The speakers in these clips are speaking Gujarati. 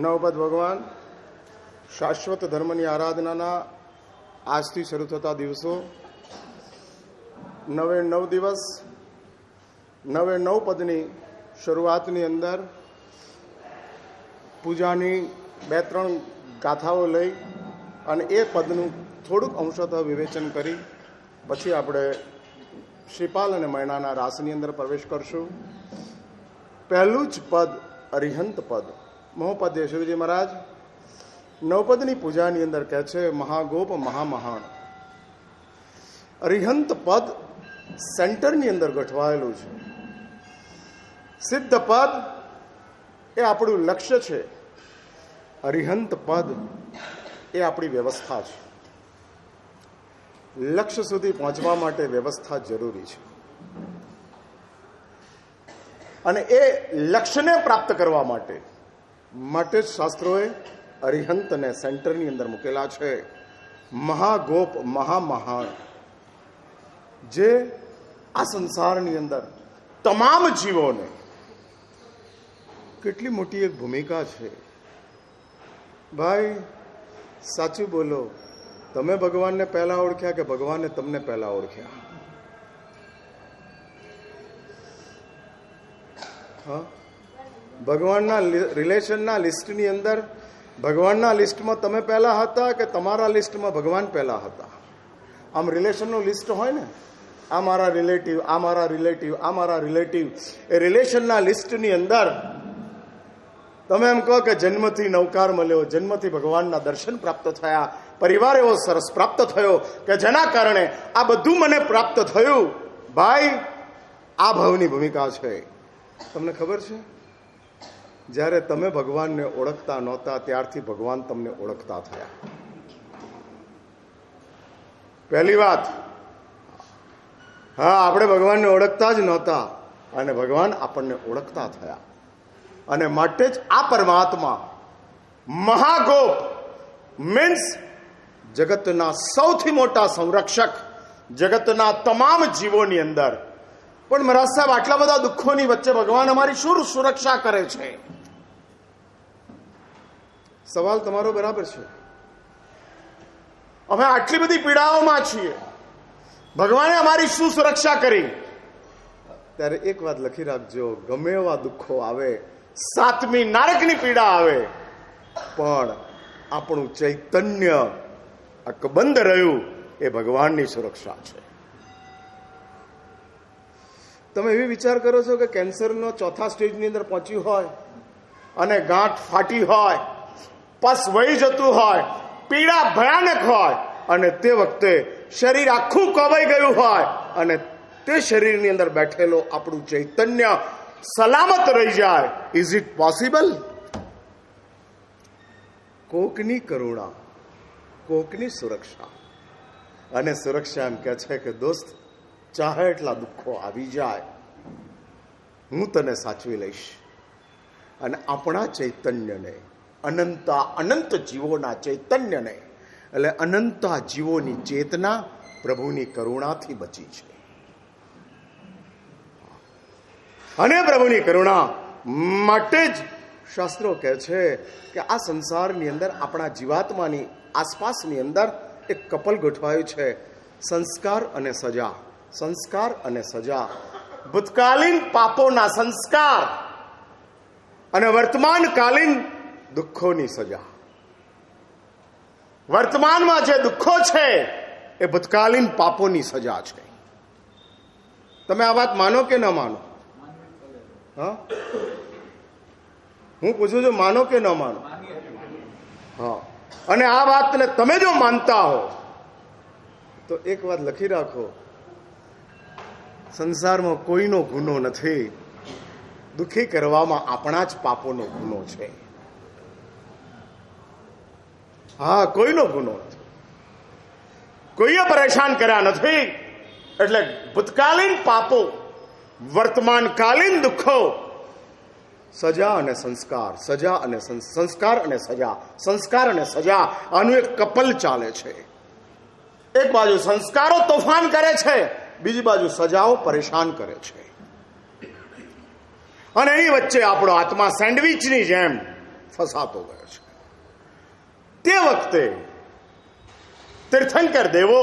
નવપદ ભગવાન શાશ્વત ધર્મની આરાધનાના આજથી શરૂ થતા દિવસો, 9 દિવસ 9 પદની શરૂઆતની અંદર પૂજાની 2-3 ગાથાઓ લઈ અને એ પદનું થોડુંક અંશતઃ વિવેચન કરી પછી આપણે શ્રીપાલ અને મૈનાના રાસની અંદર પ્રવેશ કરશું. પહેલું જ પદ અરિહંત પદ, મહોપદ્ય શિવજી મહારાજ નવપદની પૂજાની અંદર કહે છે મહાગોપ મહામહાન. અરિહંત પદ સેન્ટરની અંદર ગોઠવાયેલું છે. સિદ્ધ પદ એ આપણું લક્ષ્ય છે, અરિહંત પદ એ આપણી વ્યવસ્થા છે. લક્ષ્ય સુધી પહોંચવા માટે વ્યવસ્થા જરૂરી છે અને એ લક્ષ્યને પ્રાપ્ત કરવા માટે જ શાસ્ત્રોએ અરિહંતને સેન્ટરની અંદર મૂકેલા છે. મહાગોપ મહામહાન, જે આ સંસારની અંદર તમામ જીવોને કેટલી મોટી એક ભૂમિકા છે. ભાઈ સાચું બોલો, તમે ભગવાનને પહેલા ઓળખ્યા કે ભગવાને તમને પહેલા ઓળખ્યા? હા, ભગવાનના રિલેશનના લિસ્ટની અંદર ભગવાનના લિસ્ટમાં તમે પહેલા હતા કે તમારા લિસ્ટમાં ભગવાન પહેલા હતા? આમ રિલેશનનું લિસ્ટ હોય ને, આ મારા રિલેટિવ, આ મારા રિલેટિવ, આ મારા રિલેટિવ. એ રિલેશનના લિસ્ટની અંદર તમે એમ કહો કે જન્મથી નવકાર મળ્યો, જન્મથી ભગવાનના દર્શન પ્રાપ્ત થયા, પરિવાર એવો સરસ પ્રાપ્ત થયો કે જેના કારણે આ બધું મને પ્રાપ્ત થયું. ભાઈ, આ ભાવની ભૂમિકા છે. તમને ખબર છે, જ્યારે તમે ભગવાનને ઓળખતા નહોતા ત્યારથી ભગવાન તમને ઓળખતા થયા. પહેલી વાત, હા, આપણે ભગવાનને ઓળખતા જ નહોતા અને ભગવાન આપણને ઓળખતા થયા. અને માટે જ આ પરમાત્મા મહાગોપ મીન્સ જગતના સૌથી મોટા સંરક્ષક, જગતના તમામ જીવોની અંદર. પણ મહારાજ સાહેબ, આટલા બધા દુઃખોની વચ્ચે ભગવાન અમારી શું સુરક્ષા કરે છે? સવાલ તમારો બરાબર છે. અમે આટલી બધી પીડાઓમાં છીએ, ભગવાને અમારી શું સુરક્ષા કરી? ત્યારે એક વાત લખી રાખજો, ગમે એવા દુઃખો આવે, 7મી નારકની પીડા આવે, પણ આપણું ચૈતન્ય અકબંધ રહ્યું એ ભગવાનની સુરક્ષા છે. તમે એવી વિચાર કરો છો કે કેન્સરનો 4થા સ્ટેજની અંદર પહોંચ્યું હોય અને ગાંઠ ફાટી હોય, પસ વહી જતું હોય, પીડા ભયાનક હોય અને તે વખતે શરીર આખું કોવાઈ ગયું હોય અને તે શરીરની અંદર બેઠેલો આપણું ચૈતન્ય સલામત રહી જાય. Is it possible? કોકની કરુણા, કોકની સુરક્ષા. અને સુરક્ષા એમ કહે છે કે દોસ્ત, ચાહે એટલા દુઃખો આવી જાય, હું તને સાચવી લઈશ. અને આપણા ચૈતન્યને, અનંત જીવોના ચૈતન્યને, એટલે અનંત જીવોની ચેતના પ્રભુની કરુણાથી બચી છે. અને પ્રભુની કરુણા માટે જ શાસ્ત્રો કહે છે કે આ સંસારની અંદર આપણા જીવાત્માની આસપાસની અંદર એક કપલ ગોઠવાયું છે, સંસ્કાર અને સજા. સંસ્કાર અને સજા, ભૂતકાલીન પાપોના સંસ્કાર અને વર્તમાનકાલીન દુઃખોની સજા. વર્તમાનમાં જે દુઃખો છે એ ભૂતકાલીન પાપોની સજા છે. તમે આ વાત માનો કે ન માનો? હા, હું પૂછું છું, માનો કે ન માનો? હા. અને આ વાતને તમે જો માનતા હો તો એક વાત લખી રાખો, સંસારમાં કોઈનો ગુનો નથી, દુઃખી કરવામાં આપણા જ પાપોનો ગુનો છે. હા, કોઈનો ગુનો નથી, કોઈએ પરેશાન કર્યા નથી. એટલે ભૂતકાલીન પાપો, વર્તમાનકાલીન દુઃખો, સજા અને સંસ્કાર, સજા અને સંસ્કાર અને સજા, સંસ્કાર અને સજા, આનું એક કપલ ચાલે છે. એક બાજુ સંસ્કારો તોફાન કરે છે, બીજી બાજુ સજાઓ પરેશાન કરે છે. અને એની વચ્ચે આપણો આત્મા સેન્ડવિચની જેમ ફસાતો ગયો છે. તે વખતે તીર્થંકર દેવો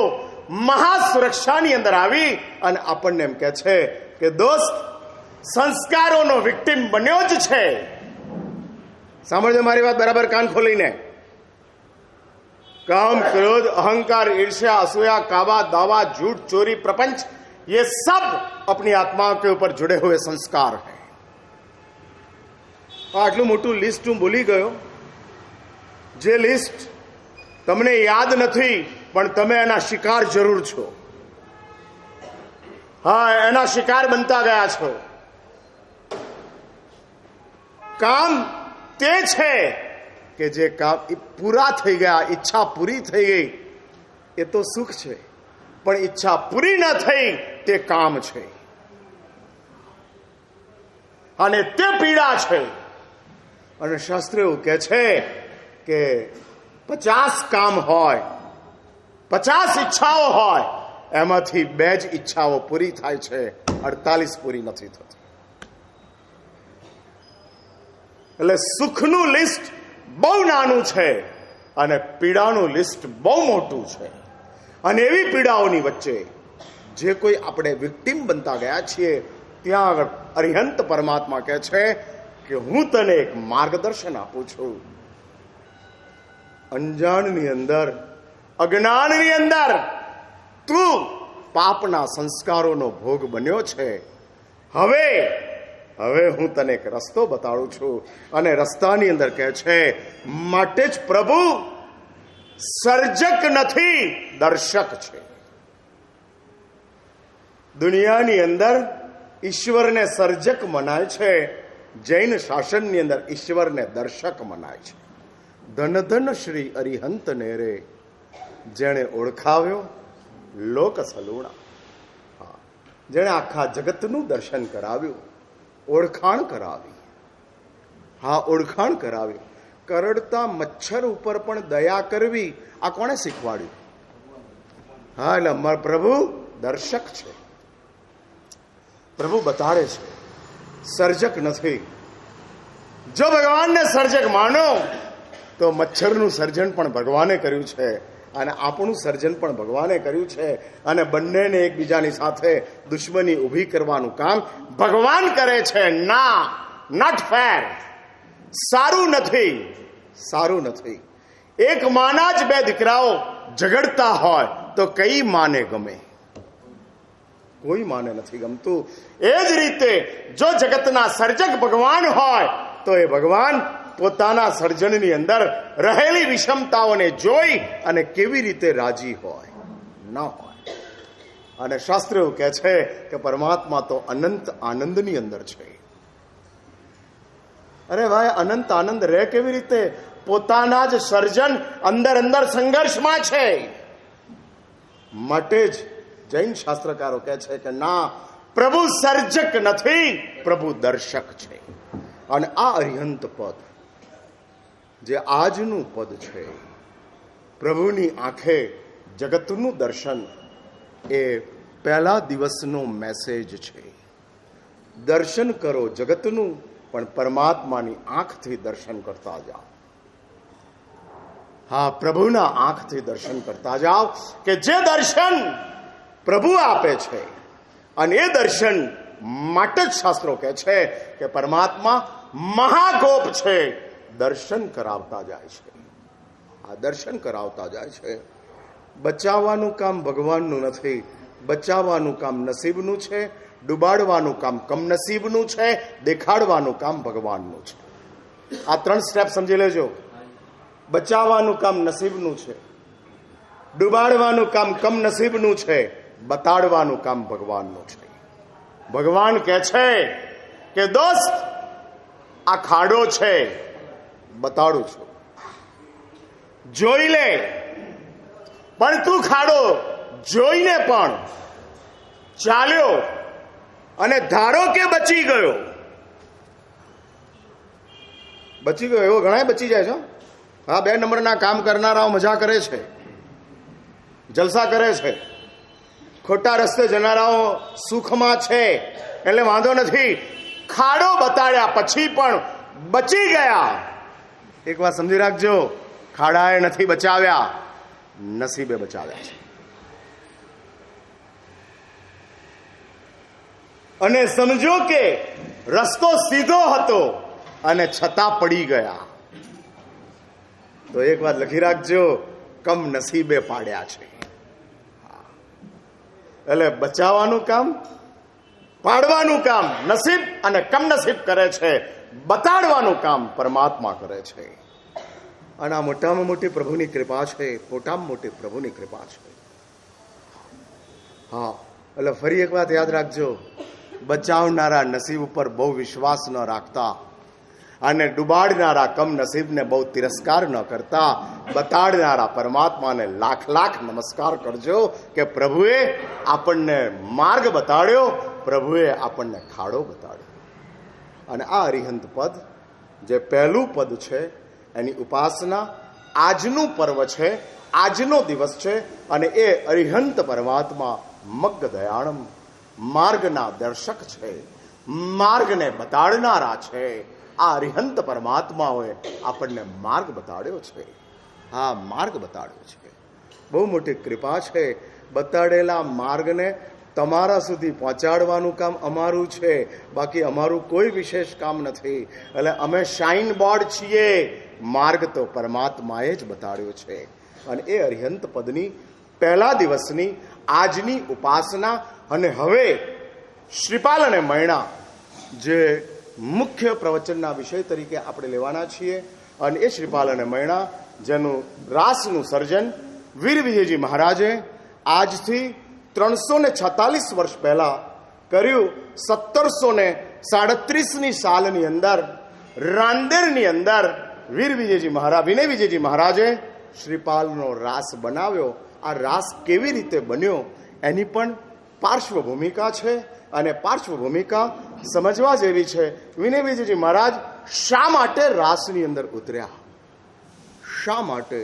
મહાસુરક્ષાની અંદર આવી અને આપણને એમ કહે છે કે દોસ્ત, સંસ્કારોનો વિક્ટિમ બન્યો જ છે. સાંભળજો મારી વાત બરાબર કાન ખોલીને. काम, क्रोध, अहंकार, ईर्ष्या, असूया, काबा, दावा, झूठ, चोरी, प्रपंच, ये सब अपनी आत्मा के ऊपर जुड़े हुए संस्कार हैं. આટલું મોટું લિસ્ટ હું ભૂલી ગયો. જે લિસ્ટ તમને યાદ નથી, પણ તમે એના શિકાર જરૂર છો. હા, એના શિકાર બનતા ગયા છો. કામ તે છે કે જે કામ પૂરા થઈ ગયા, ઈચ્છા પૂરી થઈ ગઈ, એ તો સુખ છે. પણ ઈચ્છા પૂરી ન થઈ તે કામ છે અને તે પીડા છે. અને શાસ્ત્ર એવું કહે છે કે 50 કામ હોય, 50 ઈચ્છાઓ હોય, એમાંથી 2 જ ઈચ્છાઓ પૂરી થાય છે, 48 પૂરી નથી થતી. એટલે સુખનું લિસ્ટ બહુ નાનું છે અને પીડાનું લિસ્ટ બહુ મોટું છે. અને એવી પીડાઓની વચ્ચે જે કોઈ આપણે વિક્ટિમ બનતા ગયા છીએ, ત્યાં આગળ અરિહંત પરમાત્મા કહે છે કે હું તને એક માર્ગદર્શન આપું છું. અંજાણની અંદર, અજ્ઞાનની અંદર તું પાપના સંસ્કારોનો ભોગ બન્યો છે. હવે હું તને એક રસ્તો બતાડું છું. અને રસ્તાની અંદર કહે છે, માટે જ પ્રભુ સર્જક નથી, દર્શક છે. દુનિયાની અંદર ઈશ્વરને સર્જક મનાય છે, જૈન શાસનની અંદર ઈશ્વરને દર્શક મનાય છે. ધન ધન શ્રી અરિહંત ને રે, જેણે ઓળખાવ્યો લોક સલુણા. જેણે આખા જગતનું દર્શન કરાવ્યું, ઓળખાણ કરાવી. હા, ઓળખાણ કરાવી. કરડતા મચ્છર ઉપર પણ દયા કરવી, આ કોણે શીખવાડ્યું? હા, એટલે અમારા પ્રભુ દર્શક છે. પ્રભુ બતાડે છે, સર્જક નથી. જો ભગવાનને સર્જક માનો તો મચ્છરનું સર્જન પણ ભગવાને કર્યું છે અને આપણું સર્જન પણ ભગવાને કર્યું છે. અને બંનેને એકબીજાની સાથે દુશ્મની ઊભી કરવાનું કામ ભગવાન કરે છે. ના, નોટ ફેર. સારું નથી, સારું નથી. એક માના જ 2 દીકરાઓ ઝઘડતા હોય તો કઈ માને ગમે? કોઈ માને નથી ગમતું. એ જ રીતે જો જગતના સર્જક ભગવાન હોય તો એ ભગવાન પોતાના સર્જનની અંદર રહેલી વિષમતાઓને જોઈ અને કેવી રીતે રાજી હોય? ન હોય. અને શાસ્ત્ર એવું કહે છે કે પરમાત્મા તો અનંત આનંદની અંદર છે. અરે ભાઈ, અનંત આનંદ રહે કેવી રીતે? પોતાના જ સર્જન અંદર સંઘર્ષમાં છે. માટે જ જૈન શાસ્ત્રકારો કહે છે કે ના, પ્રભુ સર્જક નથી, પ્રભુ દર્શક છે. અને આ અરિહંત પદ, જે આજનું પદ છે, પ્રભુની આંખે જગતનું દર્શન, એ પહેલા દિવસનો મેસેજ છે. દર્શન કરો જગતનું, પણ પરમાત્માની આંખથી દર્શન કરતા જાઓ. હા, પ્રભુના આંખથી દર્શન કરતા જાઓ કે જે દર્શન પ્રભુ આપે છે. અને એ દર્શન માટે જ શાસ્ત્રો કહે છે કે પરમાત્મા મહાગોપ છે, દર્શન કરાવતા જાય છે. આ દર્શન કરાવતા જાય છે. બચાવવાનું કામ ભગવાનનું નથી, બચાવવાનું કામ નસીબનું છે, ડૂબાડવાનું કામ કમનસીબનું છે, દેખાડવાનું કામ ભગવાનનું છે. આ 3 સ્ટેપ સમજી લેજો. બચાવવાનું કામ નસીબનું છે, ડૂબાડવાનું કામ કમનસીબનું છે, બતાડવાનું કામ ભગવાનનું છે. ભગવાન કહે છે કે દોસ્ત, આ ખાડો છે, બતાડું છું, જોઈ લે. પણ તું ખાડો જોઈને પણ ચાલ્યો અને ધારો કે બચી ગયો. બચી ગયો એવો ઘણા બચી જાય છે. હા, 2 નંબરના કામ કરનારાઓ મજા કરે છે, જલસા કરે છે. ખોટા રસ્તે જનારાઓ સુખમાં છે, એટલે વાંધો નથી. ખાડો બતાડ્યા પછી પણ બચી ગયા. એક વાત સમજી રાખજો, ખાડાએ નથી બચાવ્યા, નસીબે બચાવ્યા છે. અને સમજો કે રસ્તો સીધો હતો અને છતાં પડી ગયા. તો એક વાત લખી રાખજો, કમ નસીબે પાડ્યા છે. એટલે બચાવવાનું કામ, પાડવાનું કામ નસીબ અને કમનસીબ કરે છે, બતાડવાનું કામ પરમાત્મા કરે છે. અને આ મોટામાં મોટી પ્રભુની કૃપા છે, મોટામાં મોટી પ્રભુની કૃપા છે. હા, એટલે ફરી એક વાત યાદ રાખજો, બચાવનારા નસીબ ઉપર બહુ વિશ્વાસ ન રાખતા અને ડુબાડનારા કમનસીબને બહુ તિરસ્કાર ન કરતા, બતાડનારા પરમાત્માને લાખ લાખ નમસ્કાર કરજો કે પ્રભુએ આપણને માર્ગ બતાડ્યો, પ્રભુએ આપણને ખાડો બતાડ્યો. અને આ અરિહંત પદ જે પહેલું પદ છે એની ઉપાસના આજનું પર્વ છે, આજનો દિવસ છે. અને એ અરિહંત પરમાત્મા મગ્ગ દયાળમ માર્ગના દર્શક છે, માર્ગને બતાડનારા છે. આ અરિહંત પરમાત્માઓએ આપણને માર્ગ બતાડ્યો છે. હા, માર્ગ બતાડ્યો છે. બહુ મોટી કૃપા છે. બતાડેલા માર્ગને તમારા સુધી પહોંચાડવાનું કામ અમારું છે, બાકી અમારું કોઈ વિશેષ કામ નથી. એટલે અમે શાઇન બોર્ડ છીએ, માર્ગ તો પરમાત્માએ જ બતાડ્યો છે. અને એ અરિહંત પદની પહેલા દિવસની આજની ઉપાસના અને હવે શ્રીપાલ અને મૈણા જે મુખ્ય પ્રવચનના વિષય તરીકે આપણે લેવાના છીએ. અને એ શ્રીપાલ અને મૈણા જેનું રાસનું સર્જન વીર વિજયજી મહારાજે આજથી 346 વર્ષ પહેલા કર્યું. 1737ની સાલની અંદર રાંદેરની અંદર વિનય વિજયજી મહારાજે શ્રીપાલનો રાસ બનાવ્યો. આ રાસ કેવી રીતે બન્યો એની પણ પાર્શ્વભૂમિકા છે, અને પાર્શ્વભૂમિકા સમજવા જેવી છે. વિનય વિજયજી મહારાજ શા માટે રાસની અંદર ઉતર્યા, શા માટે?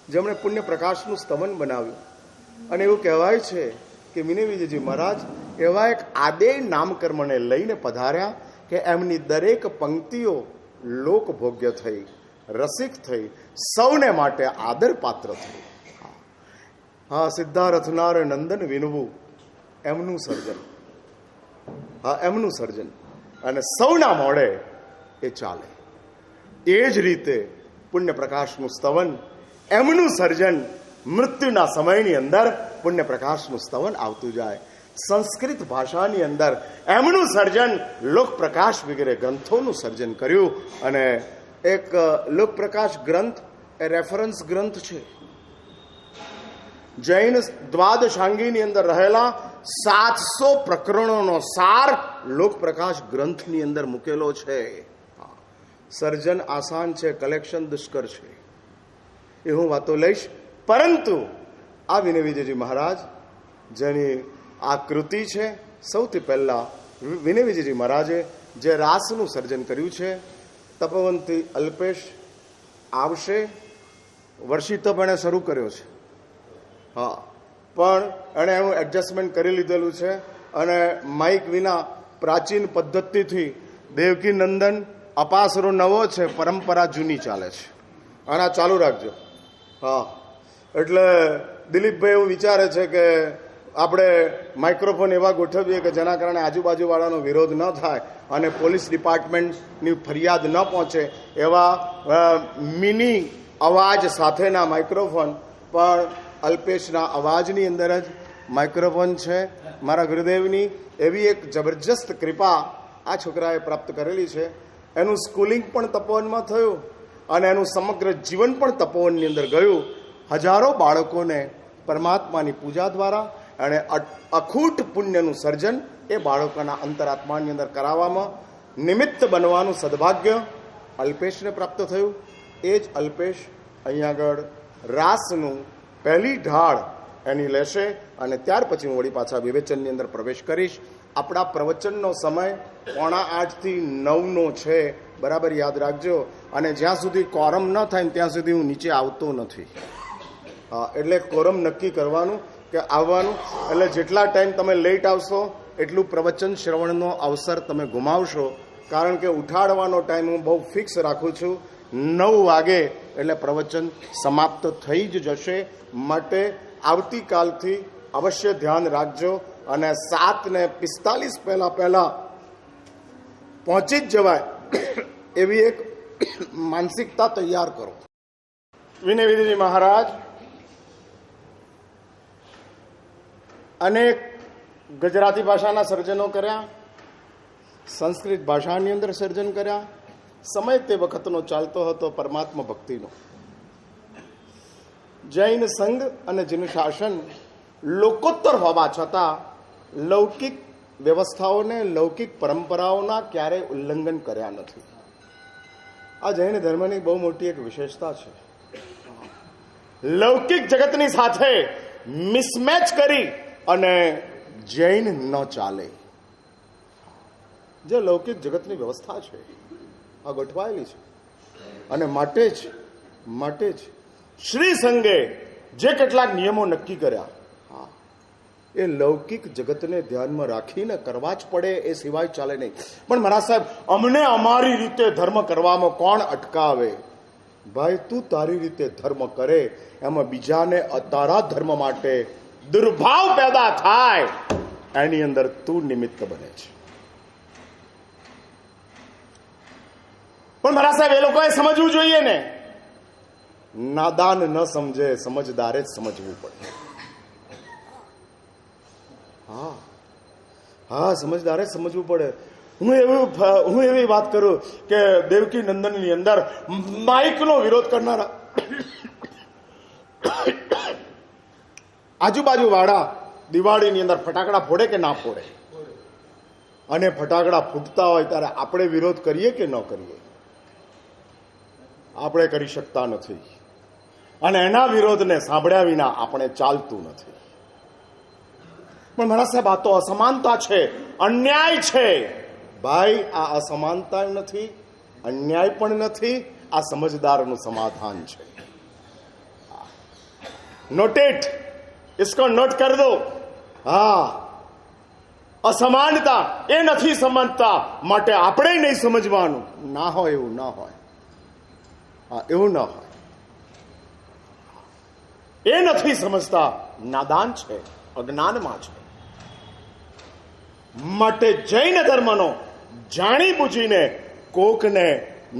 જેમણે પુણ્ય પ્રકાશનું સ્તવન બનાવ્યું. અને એવું કહેવાય છે કે વિનય વિજયજી મહારાજ એવા એક આદેય નામકર્મને લઈને પધાર્યા કે એમની દરેક પંક્તિઓ લોકભોગ્ય થઈ, રસિક થઈ, સૌને માટે આદર પાત્ર થઈ. હા, સિદ્ધાર્થ નારાયણ નંદન વિનવું એમનું સર્જન, હા એમનું સર્જન, અને સૌના મોડે એ ચાલે. એ જ રીતે પુણ્ય પ્રકાશનું સ્તવન એમનું સર્જન, મૃત્યુના સમયની અંદર પુણ્ય પ્રકાશનું સ્તવન આવતું જાય. સંસ્કૃત ભાષાની અંદર એમનું સર્જન, લોકપ્રકાશ વગેરે ગ્રંથોનું સર્જન કર્યું. અને એક લોકપ્રકાશ ગ્રંથ એ રેફરન્સ ગ્રંથ છે. જૈન દ્વાદશાંગીની અંદર રહેલા 700 પ્રકરણોનો સાર લોકપ્રકાશ ગ્રંથની અંદર મૂકેલો છે. સર્જન આસાન છે, કલેક્શન દુષ્કર છે, એ હું વાતો લઈશ. પરંતુ આ વિનય વિજયજી મહારાજ જેની આ કૃતિ છે, સૌથી પહેલા વિનય વિજયજી મહારાજે જે રાસનું સર્જન કર્યું છે, તપોવનથી અલ્પેશ આવશે, વર્ષી તપ એણે શરૂ કર્યો છે. હા, પણ એણે એનું એડજસ્ટમેન્ટ કરી લીધેલું છે. અને માઇક વિના પ્રાચીન પદ્ધતિથી દેવકી નંદન અપાસરો નવો છે, પરંપરા જૂની ચાલે છે. અને આ ચાલુ રાખજો. હા, એટલે દિલીપભાઈ એવું વિચારે છે કે આપણે માઇક્રોફોન એવા ગોઠવીએ કે જેના કારણે આજુબાજુવાળાનો વિરોધ ન થાય અને પોલીસ ડિપાર્ટમેન્ટની ફરિયાદ ન પહોંચે એવા મિની અવાજ સાથેના માઇક્રોફોન. પણ અલ્પેશના અવાજની અંદર જ માઇક્રોફોન છે. મારા ગુરુદેવની એવી એક જબરજસ્ત કૃપા આ છોકરાએ પ્રાપ્ત કરેલી છે. એનું સ્કૂલિંગ પણ તપોવનમાં થયું અને એનું સમગ્ર જીવન પણ તપોવનની અંદર ગયું. હજારો બાળકોને પરમાત્માની પૂજા દ્વારા અને અખૂટ પુણ્યનું સર્જન એ બાળકોના અંતરાત્માની અંદર કરાવવામાં નિમિત્ત બનવાનું સદભાગ્ય અલ્પેશને પ્રાપ્ત થયું. એ જ અલ્પેશ અહીંયા આગળ રાસનું પહેલી ઢાળ એની લેશે. અને ત્યાર પછી હું વળી પાછા વિવેચનની અંદર પ્રવેશ કરીશ. આપણા પ્રવચનનો સમય 8:45 થી 9નો છે, બરાબર યાદ રાખજો. અને જ્યાં સુધી કોરમ ન થાય ત્યાં સુધી હું નીચે આવતો નથી. હા, એટલે કોરમ નક્કી કરવાનું કે આવવાનું. એટલે જેટલા ટાઈમ તમે લેટ આવશો એટલું પ્રવચન શ્રવણનો અવસર તમે ગુમાવશો. કારણ કે ઉઠાડવાનો ટાઈમ હું બહુ ફિક્સ રાખું છું. 9 વાગે એટલે પ્રવચન સમાપ્ત થઈ જ જશે. માટે આવતીકાલથી અવશ્ય ધ્યાન રાખજો અને 7:45 પહેલા પહોંચી જ જવાય એવી એક માનસિકતા તૈયાર કરો. વિનય વિધિજી મહારાજ અનેક ગુજરાતી ભાષાના સર્જનો કર્યા, સંસ્કૃત ભાષાની અંદર સર્જન કર્યા. સમય તે વખતનો ચાલતો હતો પરમાત્મા ભક્તિનો. જૈન સંઘ અને જૈન શાસન લોકોત્તર હોવા છતાં લૌકિક વ્યવસ્થાઓને, લૌકિક પરંપરાઓના ક્યારેય ઉલ્લંઘન કર્યા નથી. આ જૈન ધર્મની બહુ મોટી એક વિશેષતા છે. લૌકિક જગતની સાથે મિસમેચ કરી અને જૈન ન ચાલે. જે લૌકિક જગતની વ્યવસ્થા છે આ ગોઠવાયેલી છે અને માટે જ શ્રી સંઘે જે કેટલાક નિયમો નક્કી કર્યા એ લૌકિક જગતને ધ્યાનમાં રાખીને કરવા જ પડે, એ સિવાય ચાલે નહીં. પણ મારા સાહેબ, અમને અમારી રીતે ધર્મ કરવામાં કોણ અટકાવે? ભાઈ, તું તારી રીતે ધર્મ કરે, એમાં બીજાને તારા ધર્મ માટે દુર્ભાવ પેદા થાય, એની અંદર તું નિમિત્ત બને છે. પણ મારા સાહેબ, એ લોકોએ સમજવું જોઈએ ને. નાદાન ન સમજે, સમજદારે જ સમજવું પડે. હા, સમજદારે સમજવું પડે. હું એવી વાત કરું કે દેવકી નંદનની અંદર માઇકનો વિરોધ કરનારા આજુબાજુ વાળા દિવાળીની અંદર ફટાકડા ફોડે કે ના ફોડે? અને ફટાકડા ફૂટતા હોય ત્યારે આપણે વિરોધ કરીએ કે ન કરીએ? આપણે કરી શકતા નથી. અને એના વિરોધને સાંભળ્યા વિના આપણે ચાલતું નથી. પણ મારા સાહેબ, આ તો અસમાનતા છે, અન્યાય છે. ભાઈ, આ અસમાનતા નથી, અન્યાય પણ નથી, આ સમજદારનું સમાધાન છે. નોટ ઇટ, इसको નોટ કર દો. હા, અસમાનતા એ નથી સમજતા, માટે આપણે નહીં સમજવાનું. ના હોય એવું ના હોય. હા, એવું ના હોય. એ નથી સમજતા, નાદાન છે, અજ્ઞાનમાં છે. માટે જૈન ધર્મનો જાણી બુજીને કોકને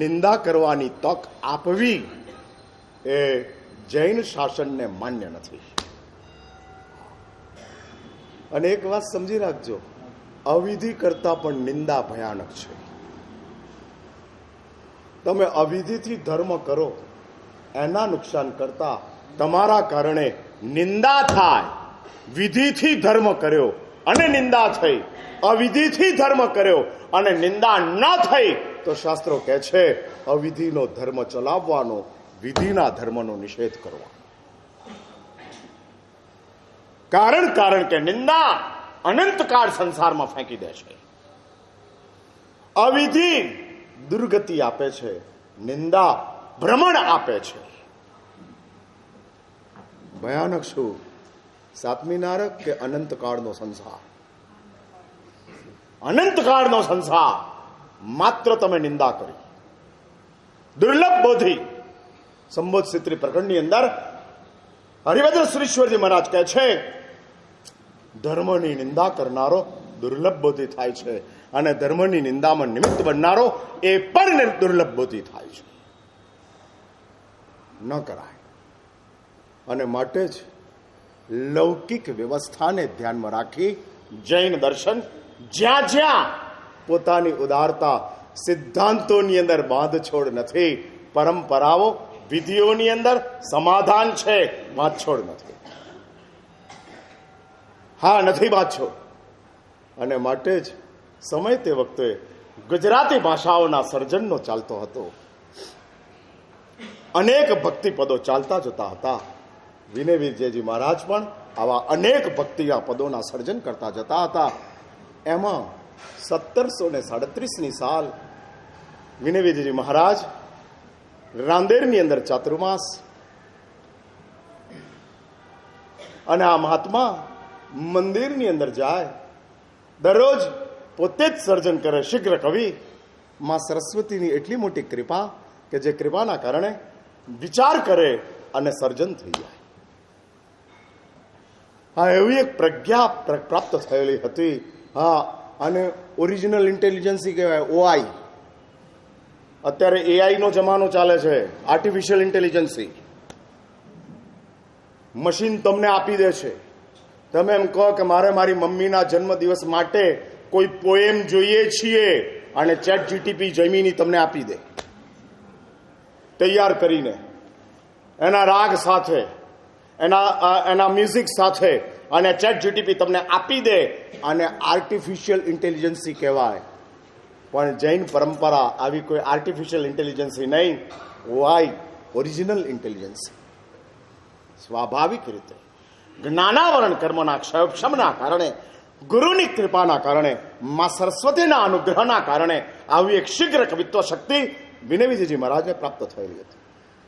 નિંદા કરવાની તક આપવી એ જૈન શાસનને માન્ય નથી. અને એક વાત સમજી રાખજો, અવિધિ કરતા પણ નિંદા ભયાનક છે. તમે અવિધિથી ધર્મ કરો એના નુકસાન કરતા તમારા કારણે નિંદા થાય. વિધિથી ધર્મ કર્યો અને નિંદા થઈ, અવિધિથી ધર્મ કર્યો અને નિંદા ન થઈ, તો શાસ્ત્રો કહે છે અવિધિનો ધર્મ ચલાવવાનો, વિધિના ધર્મનો નિષેધ કરવાનો. કારણ કે નિંદા અનંતકાળ સંસારમાં ફેંકી દે છે. અવિધિ દુર્ગતિ આપે છે, નિંદા ભ્રમણ આપે છે. ભયાનક શું? સાતમી નારક કે અનંતકાળનો સંસાર? અનંતકાળનો સંસાર. માત્ર તમે નિંદા કરી. દુર્લભ બોધિ સંબોધ સિત્રી પ્રકરણની અંદર હરિભદ્ર સુરેશ્વરજી મહારાજ કહે છે ધર્મની નિંદા કરનારો દુર્લભ બોધિ થાય છે, અને ધર્મની નિંદામાં નિમિત્ત બનનારો એ પણ દુર્લભ બોધિ થાય છે. ન કરાય. અને માટે જ લૌકિક વ્યવસ્થાને ધ્યાનમાં રાખી જૈન દર્શન જ્યાં જ્યાં પોતાની ઉદારતા સિદ્ધાંતોની અંદર બાંધછોડ નથી, પરંપરાઓ વિધિઓની અંદર સમાધાન છે, બાંધછોડ નથી. હા, નથી બાંધછોડ. અને માટે જ સમય તે વખતે ગુજરાતી ભાષાઓના સર્જનનો ચાલતો હતો. અનેક ભક્તિપદો ચાલતા જતા હતા. વિનય વિજયજી મહારાજ પણ આવા અનેક ભક્તિના પદોના સર્જન કરતા જતા હતા. એમાં 1737ની સાલ વિનય વિજયજી મહારાજ રાંદેરની અંદર ચાતુર્માસ, અને આ મહાત્મા મંદિરની અંદર જાય, દરરોજ પોતે જ સર્જન કરે. શીઘ્ર કવિ માં સરસ્વતીની એટલી મોટી કૃપા કે જે કૃપાના કારણે વિચાર કરે અને સર્જન થઈ જાય. હા, એવી એક પ્રજ્ઞા પ્રાપ્ત થયેલી હતી. હા, અને ઓરિજિનલ ઇન્ટેલિજન્સી કહેવાય, ઓઆઈ. અત્યારે એઆઈ નો જમાનો ચાલે છે, આર્ટિફિશિયલ ઇન્ટેલિજન્સી. મશીન તમને આપી દે છે. તમે એમ કહો કે મારે મારી મમ્મીના જન્મદિવસ માટે કોઈ પોએમ જોઈએ છીએ, અને ચેટ જીટીપી જમીની તમને આપી દે તૈયાર કરીને, એના રાગ સાથે, એના મ્યુઝિક સાથે, અને ચેટ જીટીપી તમને આપી દે, અને આર્ટિફિશિયલ ઇન્ટેલિજન્સી કહેવાય. પણ જૈન પરંપરા આવી કોઈ આર્ટિફિશિયલ ઇન્ટેલિજન્સી નહીં, વાય ઓરિજિનલ ઇન્ટેલિજન્સી. સ્વાભાવિક રીતે જ્ઞાનાવરણ કર્મના ક્ષયક્ષમના કારણે, ગુરુની કૃપાના કારણે, મા સરસ્વતીના અનુગ્રહના કારણે આવી એક શીઘ્ર કવિત્વ શક્તિ વિનય વિજયજી મહારાજને પ્રાપ્ત થયેલી હતી.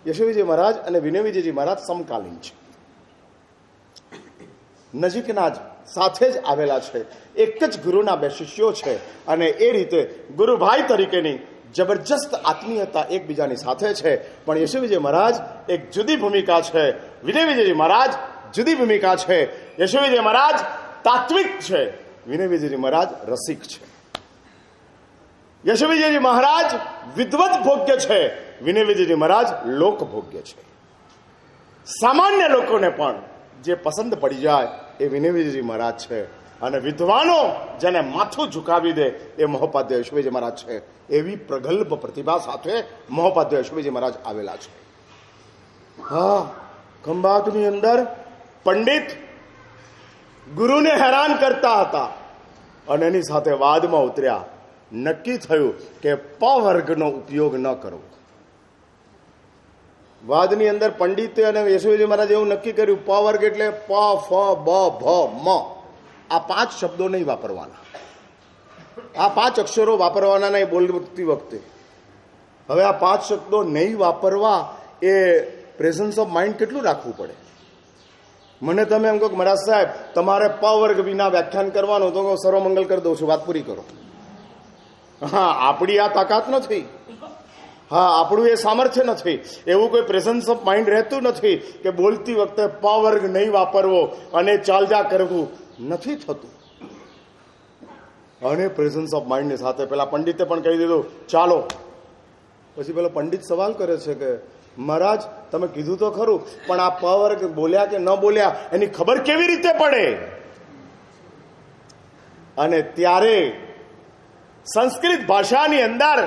યશોવિજય મહારાજ અને વિનય વિજયજી મહારાજ સમકાલીન છે, નજીકના જ સાથે જ આવેલા છે, એક જ ગુરુના બે શિષ્યો છે, અને એ રીતે ગુરુભાઈ તરીકેની જબરજસ્ત આત્મીયતા એકબીજાની સાથે છે. પણ યશોવિજય મહારાજ એક જુદી ભૂમિકા છે, વિનય વિજયજી મહારાજ જુદી ભૂમિકા છે. યશોવિજય મહારાજ તાત્વિક છે, વિનય વિજયજી મહારાજ રસિક છે. યશોવિજયજી મહારાજ વિદ્વત ભોગ્ય છે, વિનય વિજયજી મહારાજ લોકભોગ્ય છે. સામાન્ય લોકોને પણ જે પસંદ પડી જાય એ વિનય વિજયજી મહારાજ છે, અને વિદ્વાનો જેને માથું ઝુકાવી દે એ મહોપાધ્યાય યશોવિજય મહારાજ છે. એવી પ્રગલ્ભ પ્રતિભા સાથે મહોપાધ્યાય યશોવિજય મહારાજ આવેલા છે. હા, ખંભાતની અંદર પંડિત ગુરુને હેરાન કરતા હતા, અને એની સાથે વાદમાં ઉતર્યા. નક્કી થયું કે પ વર્ગનો ઉપયોગ ન કરવો. વાદની અંદર પંડિતે અને યશોવિજય મહારાજ એવું નક્કી કર્યું, પ વર્ગ એટલે પ, ફ, બ, ભ, મ. આ 5 શબ્દો નહીં વાપરવાના, આ 5 અક્ષરો વાપરવાના નહીં બોલતી વખતે. હવે આ 5 શબ્દો નહીં વાપરવા એ પ્રેઝન્સ ઓફ માઇન્ડ કેટલું રાખવું પડે. મને તમે એમ કહો કે મહારાજ સાહેબ તમારે પ વર્ગ વિના વ્યાખ્યાન કરવાનું, તો સર્વમંગલ કરી દઉં છું, વાત પૂરી કરો. હા, આપણી આ તાકાત નથી. હા, આપણું એ સામર્થ્ય નથી. એવું કોઈ પ્રેઝન્સ ઓફ માઇન્ડ રહેતું નથી કે બોલતી વખતે પ વર્ગ નહીં વાપરવો અને ચાલજા કરવું નથી થતું. અને પ્રેઝન્સ ઓફ માઇન્ડની સાથે પેલા પંડિતે પણ કહી દીધું ચાલો. પછી પેલો પંડિત સવાલ કરે છે કે મહારાજ તમે કીધું તો ખરું, પણ આ પ વર્ગ બોલ્યા કે ન બોલ્યા એની ખબર કેવી રીતે પડે? અને ત્યારે સંસ્કૃત ભાષાની અંદર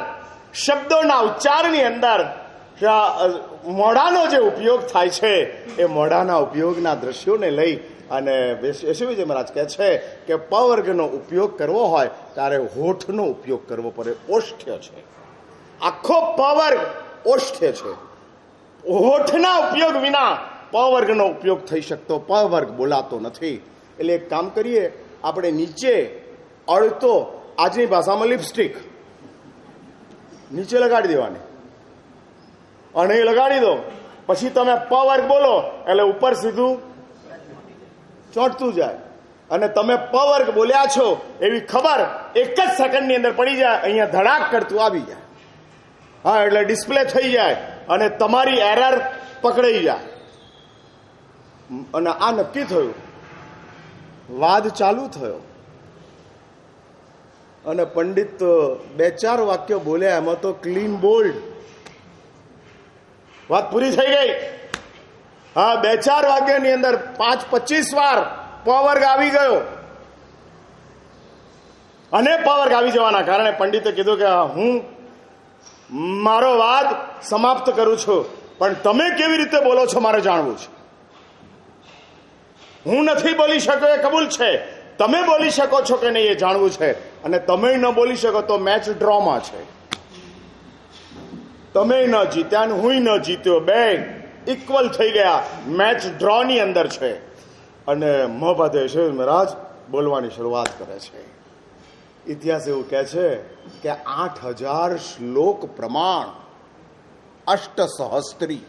શબ્દોના ઉચ્ચારની અંદર મોઢાનો જે ઉપયોગ થાય છે એ મોઢાના ઉપયોગના દ્રશ્યોને લઈ અને યશોવિજય મહારાજ કહે છે કે પ વર્ગનો ઉપયોગ કરવો હોય ત્યારે હોઠનો ઉપયોગ કરવો પડે. ઓષ્ઠ્ય છે, આખો પ વર્ગ ઓષ્ઠ્ય છે. હોઠના ઉપયોગ વિના પ વર્ગનો ઉપયોગ થઈ શકતો, પ વર્ગ બોલાતો નથી. એટલે એક કામ કરીએ, આપણે નીચે અડતો, આજની ભાષામાં લિપસ્ટિક નીચે લગાડી દેવાની, અને એ લગાડી દો. પછી તમે પ વર્ગ બોલો એટલે ઉપર સીધું ચોંટતું જાય, અને તમે પ વર્ગ બોલ્યા છો એવી ખબર એક જ સેકન્ડની અંદર પડી જાય. અહીંયા ધડાક કરતું આવી જાય. હા, એટલે ડિસ્પ્લે થઈ જાય અને તમારી એરર પકડાઈ જાય. અને આ નક્કી થયું. વાદ ચાલુ થયો, અને પંડિત 2-4 વાક્યો બોલ્યા, એમાં તો ક્લીન બોલ્ડ વાત પૂરી થઈ ગઈ. હા, 2-4 વાક્યની અંદર 5-25 વાર પ વર્ગ આવી ગયો, અને પ વર્ગ આવી જવાના કારણે પંડિતે કીધું કે હું મારો વાદ સમાપ્ત કરું છું, પણ તમે કેવી રીતે બોલો છો મારે જાણવું છે. હું નથી બોલી શક્યો એ કબૂલ છે, તમે બોલી શકો છો કે નહીં એ જાણવું છે. અને તમે ન બોલી શકો તો મેચ ડ્રોમાં છે. તમે ન જીત્યા અને હું ન જીત્યો, બે ઇક્વલ થઈ ગયા, મેચ ડ્રોની અંદર છે. અને મહોપાધ્યાય યશોવિજય મહારાજ બોલવાની શરૂઆત કરે છે. ઇતિહાસ એવું કહે છે કે 8000 શ્લોક પ્રમાણ અષ્ટસહસ્ત્રી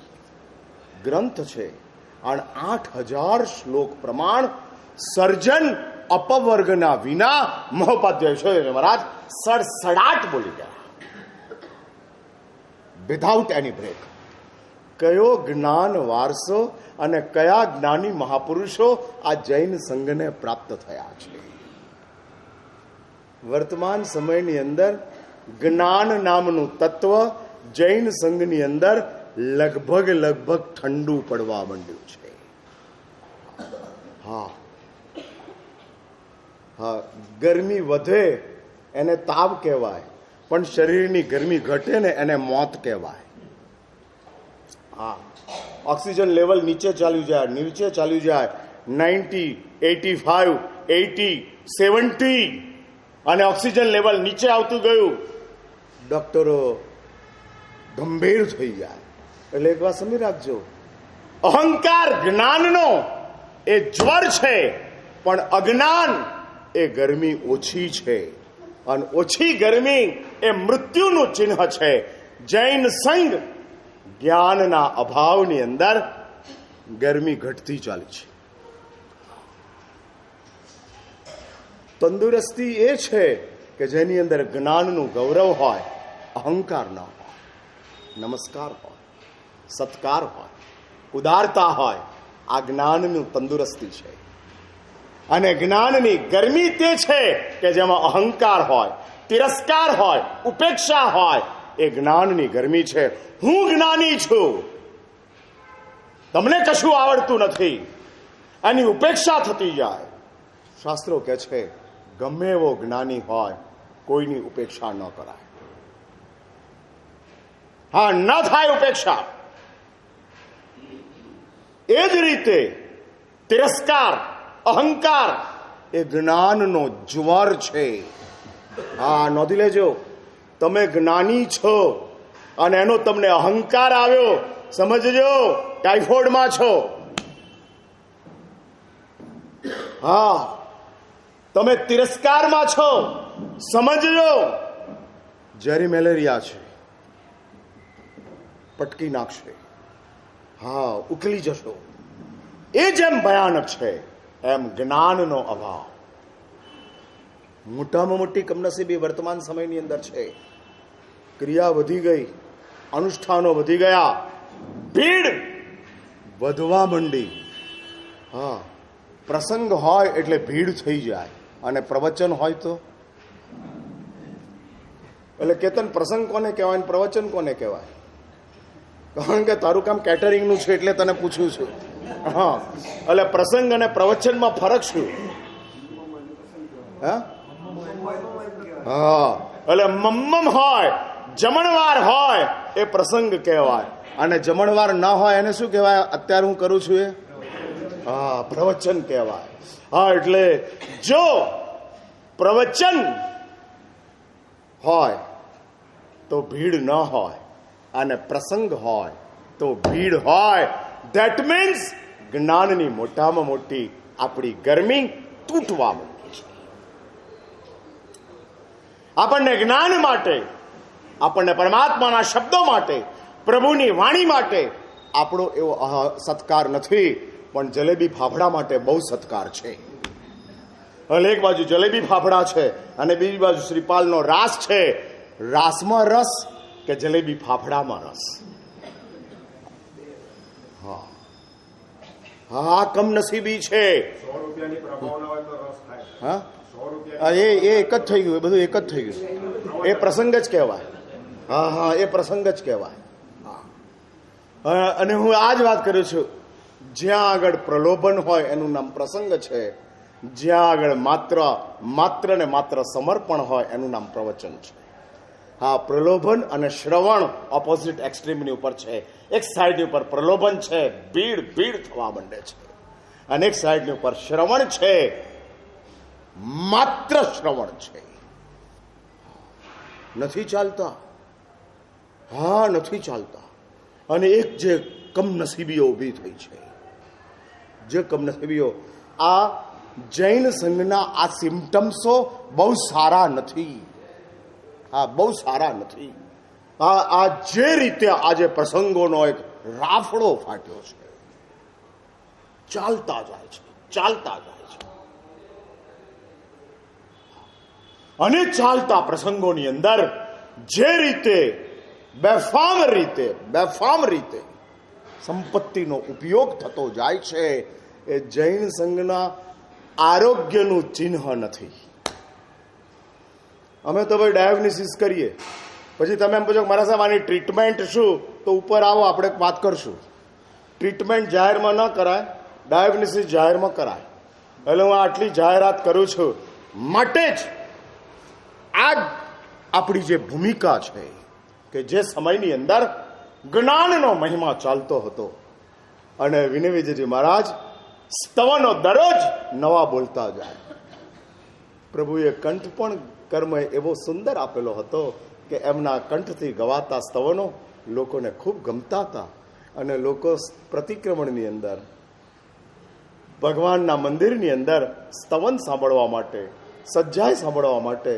ગ્રંથ છે, અને 8000 શ્લોક પ્રમાણ સર્જન અપવર્ગના વિના મહોપાધ્યાય યશોવિજય મહારાજ સડસડાટ બોલી ગયા. Without any break. કયો જ્ઞાન વારસો અને કયા જ્ઞાની મહાપુરુષો આ જૈન સંઘને પ્રાપ્ત થયા છે. વર્તમાન સમયની અંદર જ્ઞાન નામનું તત્વ જૈન સંઘની અંદર લગભગ ઠંડુ પડવા માંડ્યું છે. હા હા, ગરમી વધે એને તાવ કહેવાય, પણ શરીરની ગરમી ઘટે ને એને મોત કહેવાય. હા, ઓક્સિજન લેવલ નીચે ચાલ્યું જાય 90, 85, 80, 70 અને ઓક્સિજન લેવલ નીચે આવતું ગયું, ડોક્ટરો ગંભીર થઈ જાય. એટલે એક વાત સમજી રાખજો, અહંકાર જ્ઞાનનો એ જ્વર છે, પણ અજ્ઞાન એ ગરમી ઓછી છે, અને ઓછી ગરમી એ મૃત્યુનું ચિહ્ન છે. જૈન સંઘ જ્ઞાનના અભાવની અંદર ગરમી ઘટતી ચાલી છે. તંદુરસ્તી એ છે કે જેની અંદર જ્ઞાનનું ગૌરવ હોય, અહંકાર ન હોય, નમસ્કાર હોય, સત્કાર હોય, ઉદારતા હોય. આ જ્ઞાનનું તંદુરસ્તી છે. અને જ્ઞાનની ગરમી તે છે કે જેમાં અહંકાર હોય, તિરસ્કાર હોય, ઉપેક્ષા હોય. એ જ્ઞાનની ગરમી છે. હું જ્ઞાની છું, તમને કશું આવડતું નથી, આની ઉપેક્ષા થતી જાય. શાસ્ત્રો કહે છે ગમે એવો જ્ઞાની હોય કોઈની ઉપેક્ષા ન કરાય. હા, ન થાય ઉપેક્ષા. એ જ રીતે તિરસ્કાર, અહંકાર એ જ્ઞાનનો જ્વર છે. હા, નોંધી લેજો, તમે જ્ઞાની છો અને એનો તમને અહંકાર આવ્યો, સમજજો ટાઇફોઇડમાં છો. હા, તમે તિરસ્કારમાં છો, સમજજો ઝેરી મેલેરિયા છે, પટકી નાખશે. હા, ઉકલી જશો. એ જેમ ભયાનક છે એમ જ્ઞાનનો અભાવ મોટામાં મોટી કમનસીબી વર્તમાન સમયની અંદર છે. ક્રિયા વધી ગઈ, અનુષ્ઠાનો વધી ગયા, ભીડ વધવા માંડી. હા, પ્રસંગ હોય એટલે ભીડ થઈ જાય, અને પ્રવચન હોય તો એટલે કેતન પ્રસંગ કોને કહેવાય, પ્રવચન કોને કહેવાય? કારણ કે તારું કામ કેટરિંગનું છે એટલે તને પૂછું છું. હા, એટલે પ્રસંગ અને પ્રવચનમાં ફરક શું? હા, એટલે મમ્મમ હોય, જમણવાર હોય એ પ્રસંગ કહેવાય, અને જમણવાર ના હોય એને શું કહેવાય? અત્યારે હું કરું છું એ હા પ્રવચન કહેવાય. હા, એટલે જો પ્રવચન હોય તો ભીડ ન હોય, અને પ્રસંગ હોય તો ભીડ હોય. ધેટ મીન્સ જ્ઞાનની મોટામાં મોટી આપણી ગરમી તૂટવા માંડી છે. આપણને જ્ઞાન માટે, આપણને પરમાત્માના શબ્દો માટે, પ્રભુની વાણી માટે આપણો એવો સત્કાર નથી, પણ જલેબી ફાફડા માટે બહુ સત્કાર છે. એટલે એક બાજુ જલેબી ફાફડા છે અને બીજી બાજુ શ્રીપાલનો રાસ છે. રાસમાં રસ કે જલેબી ફાફડામાં રસ? હા હા, કમનસીબી છે. હા, એ એક જ થઈ ગયું, એ બધું એક જ થઈ ગયું. એ પ્રસંગ જ કહેવાય. હા હા, એ પ્રસંગ જ કહેવાય. હા, અને હું આ જ વાત કરું છું, જ્યાં આગળ પ્રલોભન હોય એનું નામ પ્રસંગ છે, જ્યાં આગળ માત્ર ને માત્ર સમર્પણ હોય એનું નામ પ્રવચન છે. હા, પ્રલોભન અને શ્રવણ ઓપોઝિટ એક્સ્ટ્રીમની ઉપર છે. એક સાઈડની ઉપર પ્રલોભન છે, ભીડ થવા માંડે છે, અને એક સાઈડની ઉપર શ્રવણ છે, માત્ર શ્રવણ છે. નથી ચાલતા. હા, નથી ચાલતા. અને એક જે કમનસીબીઓ ઊભી થઈ છે, જે કમનસીબીઓ, આ જૈન સંઘના આ સિમ્ટમ્સો બહુ સારા નથી. હા, બહુ સારા નથી. આ જે રીતે આજે પ્રસંગોનો એક રાફડો ફાટ્યો છે, ચાલતા જાય છે. અને ચાલતા પ્રસંગોની અંદર જે રીતે બેફામ રીતે સંપત્તિનો ઉપયોગ થતો જાય છે, એ જૈન સંઘના આરોગ્યનું ચિહ્ન નથી. અમે તો ભાઈ ડાયાગ્નોસિસ કરીએ, પછી તમે એમ પૂછો મારા સાહેબ આની ટ્રીટમેન્ટ શું, તો ઉપર આવો આપણે વાત કરશું. ટ્રીટમેન્ટ જાહેરમાં ન કરાય, ડાયાગ્નોસિસ જાહેરમાં કરાય. એટલે હું આટલી જાહેરાત કરું છું. માટે જ આ આપણી જે ભૂમિકા છે કે જે સમયની અંદર જ્ઞાનનો મહિમા ચાલતો હતો અને વિનય વિજયજી મહારાજ સ્તવનો દરરોજ નવા બોલતા જાય. પ્રભુએ કંઠ પણ કર્મ એવો સુંદર આપેલો હતો કે એમના કંઠથી ગવાતા સ્તવનો લોકોને ખૂબ ગમતા હતા અને લોકો પ્રતિક્રમણની અંદર ભગવાનના મંદિરની અંદર સ્તવન સાંભળવા માટે, સજ્જાઈ સાંભળવા માટે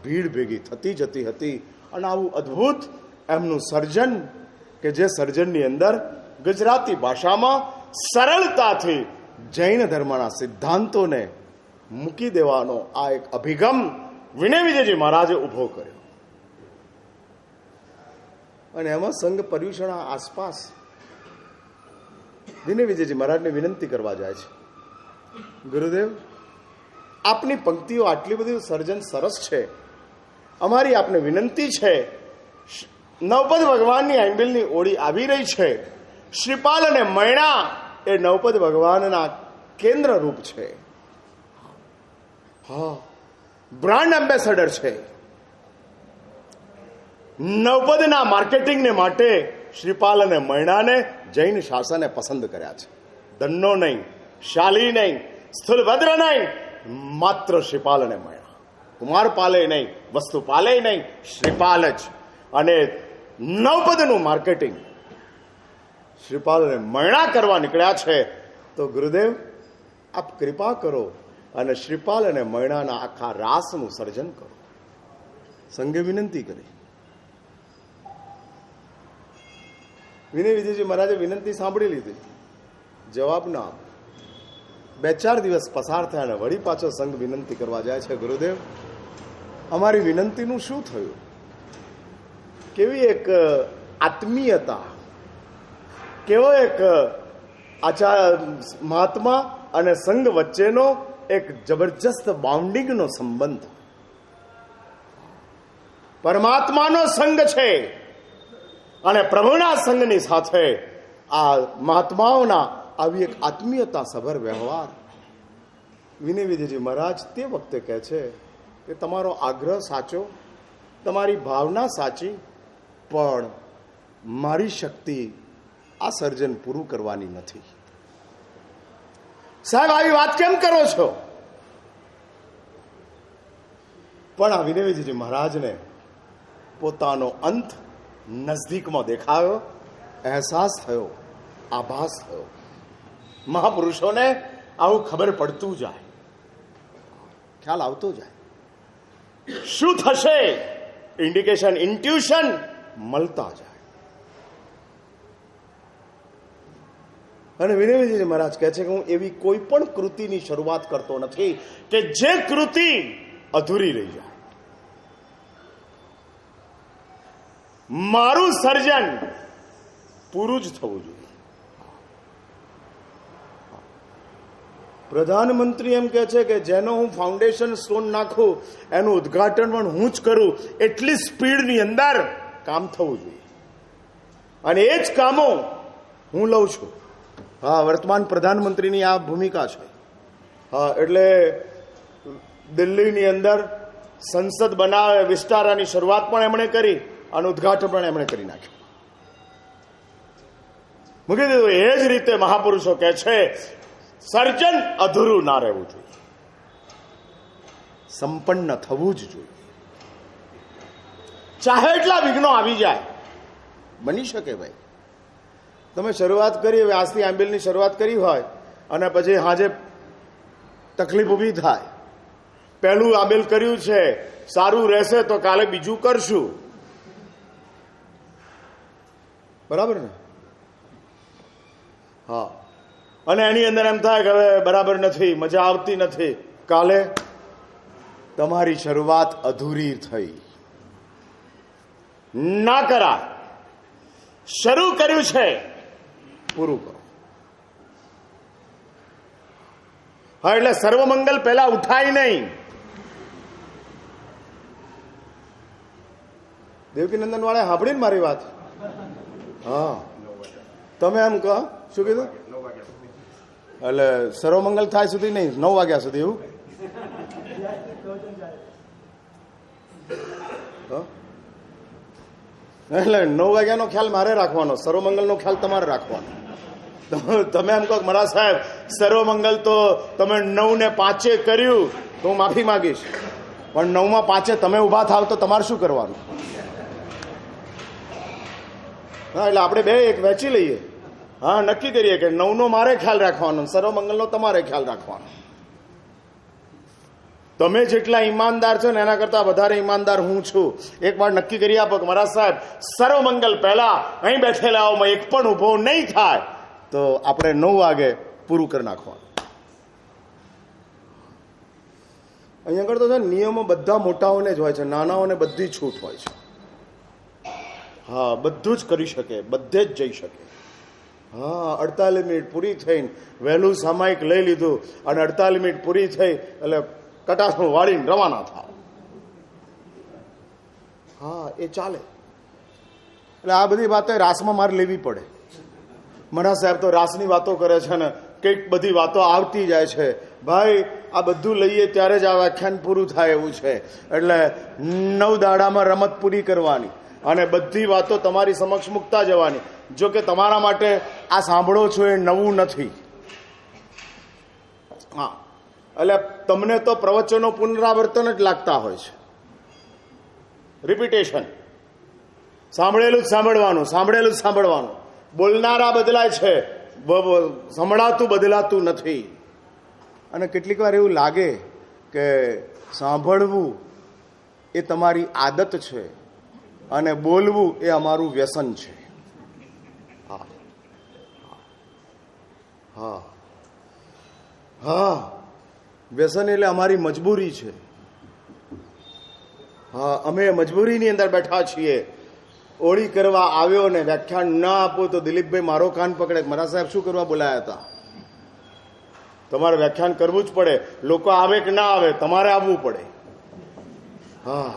ભીડ ભેગી થતી જતી હતી. અને આવું અદ્ભુત એમનું સર્જન કે જે સર્જનની અંદર ગુજરાતી ભાષામાં સરળતાથી જૈન ધર્મના સિદ્ધાંતોને મૂકી દેવાનો આ એક અભિગમ વિનય વિજયજી મહારાજે ઊભો કર્યો. અને એમાં સંઘ પર્યુષણ આસપાસ વિનય વિજયજી મહારાજને વિનંતી કરવા જાય છે, ગુરુદેવ આપની પંક્તિઓ આટલી બધી સર્જન સરસ છે, અમારી આપને વિનંતી છે, નવપદ ભગવાનની આંબિલની ઓળી આવી રહી છે, શ્રીપાલ અને મૈણા એ નવપદ ભગવાનના કેન્દ્ર રૂપ છે, હા બ્રાન્ડ એમ્બેસેડર છે. નવપદના માર્કેટિંગને માટે શ્રીપાલ અને મૈણાને જૈન શાસને પસંદ કર્યા છે. ધનનો નહીં, શાલી નહીં, સ્થૂલભદ્ર નહીં, માત્ર શ્રીપાલ અને મૈણા. કુમારપાલે નહીં, વસ્તુપાલે નહીં, શ્રીપાલ જ. અને નવપદનું માર્કેટિંગ શ્રીપાલ અને મૈણા કરવા નીકળ્યા છે. તો ગુરુદેવ આપ કૃપા કરો અને શ્રીપાલ અને મૈણાના આખા રાસનું સર્જન કરો. સંઘે વિનંતી કરી. વિનય વિજયજી મહારાજે વિનંતી સાંભળી લીધી, જવાબ ના આપ. 2-4 દિવસ પસાર થયા અને વળી પાછો સંઘ વિનંતી કરવા જાય છે, ગુરુદેવ અમારી વિનંતીનું શું થયું? કેવી એક આત્મીયતા, કેવો એક મહાત્મા અને સંઘ વચ્ચેનો એક જબરજસ્ત બાઉન્ડિંગનો સંબંધ. પરમાત્માનો સંઘ છે અને પ્રભુના સંઘની સાથે આ મહાત્માઓના આવી એક આત્મીયતા સભર વ્યવહાર. વિનય વિજયજી મહારાજ તે વખતે કહે છે કે તમારો આગ્રહ સાચો, તમારી ભાવના સાચી, પણ મારી શક્તિ આ સર્જન પૂરું કરવાની નથી. સાહેબ આવી વાત કેમ કરો છો? પણ આ વિનય વિજયજી મહારાજને પોતાનો અંત નજદીકમાં દેખાયો, અહેસાસ થયો, આભાસ થયો. મહાપુરુષોને આવું ખબર પડતું જાય, ખ્યાલ આવતો જાય. શું થશે ઇન્ડિકેશન, ઇન્ટ્યુશન મળતા જાય. અને વિનય વિજયજી મહારાજ કહે છે કે હું એવી કોઈ પણ કૃતિની શરૂઆત કરતો નથી કે જે કૃતિ અધૂરી રહી જાય. મારું સર્જન પૂરું જ થવું જોઈએ. પ્રધાનમંત્રી એમ કહે છે કે જેનો હું ફાઉન્ડેશન સ્ટોન નાખું એનું ઉદ્ઘાટન પણ હું જ કરું, એટલી સ્પીડની અંદર કામ થવું જોઈએ. અને એ જ કામો હું લઉં છું. હા, વર્તમાન પ્રધાનમંત્રીની આ ભૂમિકા છે. હા, એટલે દિલ્હીની અંદર સંસદ બનાવે વિસ્તારાની શરૂઆત પણ એમણે કરી અને ઉદ્ઘાટન પણ એમણે કરી નાખ્યું, મૂકી દીધું. એ જ રીતે મહાપુરુષો કહે છે સર્જન અધૂરું ના રહેવું જોઈએ, સંપન્ન થવું જ જોઈએ. ચાહે એટલા વિઘ્નો આવી જાય, બની શકે. ભાઈ તમે શરૂઆત કરી, હવે આજથી આંબેલની શરૂઆત કરી હોય અને પછી હાજે તકલીફ ઊભી થાય, પહેલું આંબેલ કર્યું છે, સારું રહેશે તો કાલે બીજું કરશું, બરાબર ને? હા, અને એની અંદર એમ થાય કે હવે બરાબર નથી, મજા આવતી નથી, કાલે તમારી શરૂઆત અધૂરી થઈ. ના કરાય. શરૂ કર્યું છે પૂરું કરો. હા, એટલે સર્વમંગલ પહેલા ઉઠાય નહીં. દેવકીનંદન વાળા સાંભળીને મારી વાત? હા, તમે એમ કહો, શું કીધું? એટલે સર્વમંગલ થાય સુધી નહીં, 9 વાગ્યા સુધી, એવું? એટલે 9 વાગ્યાનો ખ્યાલ મારે રાખવાનો, સર્વમંગલનો ખ્યાલ તમારે રાખવાનો. તમે એમ કહો મારા સાહેબ સર્વમંગલ તો તમે 9 ને 5 કર્યું તો હું માફી માંગીશ, પણ 9 માં 5 તમે ઊભા થાવ તો તમારે શું કરવાનું? હા, એટલે આપણે બે એક વહેંચી લઈએ. હા, નક્કી કરીએ કે 9 નો મારે ખ્યાલ રાખવાનો, સર્વમંગલનો તમારે ખ્યાલ રાખવાનો. તમે જેટલા ઈમાનદાર છો ને એના કરતા વધારે ઈમાનદાર હું છું. એક વાર નક્કી કરી આપો કે મારા સાહેબ સર્વમંગલ પહેલા અહીં બેઠેલાઓમાં એક પણ ઉભો નહીં થાય તો આપણે 9 વાગે પૂરું કરી નાખવાનું. અહીંયા આગળ તો છે નિયમો બધા મોટાઓને જ હોય છે, નાનાઓને બધી છૂટ હોય છે. હા, બધું જ કરી શકે, બધે જ જઈ શકે. હા, 48 મિનિટ પૂરી થઈને વહેલું સામાયિક લઈ લીધું અને 48 મિનિટ પૂરી થઈ એટલે કટાસનું વાળીને રવાના થાવ. હા, એ ચાલે. એટલે આ બધી વાતો રાસમાં મારે લેવી પડે. મરા સાહેબ તો રાસની વાતો કરે છે ને કંઈક બધી વાતો આવતી જાય છે. ભાઈ, આ બધું લઈએ ત્યારે જ આ વ્યાખ્યાન પૂરું થાય એવું છે. એટલે 9 દાડામાં રમત પૂરી કરવાની અને બધી વાતો તમારી સમક્ષ મૂકતા જવાની. જો કે તમારા માટે આ સાંભળો છો એ નવું નથી. હા, એટલે તમને તો પ્રવચનો પુનરાવર્તન જ લાગતા હોય છે, રિપીટેશન. સાંભળેલું જ સાંભળવાનું, સાંભળેલું જ સાંભળવાનું. બોલનારા બદલાય છે, સંભળાતું બદલાતું નથી. અને કેટલીક વાર એવું લાગે કે સાંભળવું એ તમારી આદત છે અને બોલવું એ અમારું વ્યસન છે. હા હા હા, વ્યસન એટલે અમારી મજબૂરી છે. હા, અમે મજબૂરીની અંદર બેઠા છીએ. ઓળી કરવા આવ્યો ને વ્યાખ્યાન ના આપો તો દિલીપભાઈ મારો કાન પકડે, મારા સાહેબ શું કરવા બોલાયા હતા? તમારે વ્યાખ્યાન કરવું જ પડે. લોકો આવે કે ના આવે, તમારે આવવું પડે. હા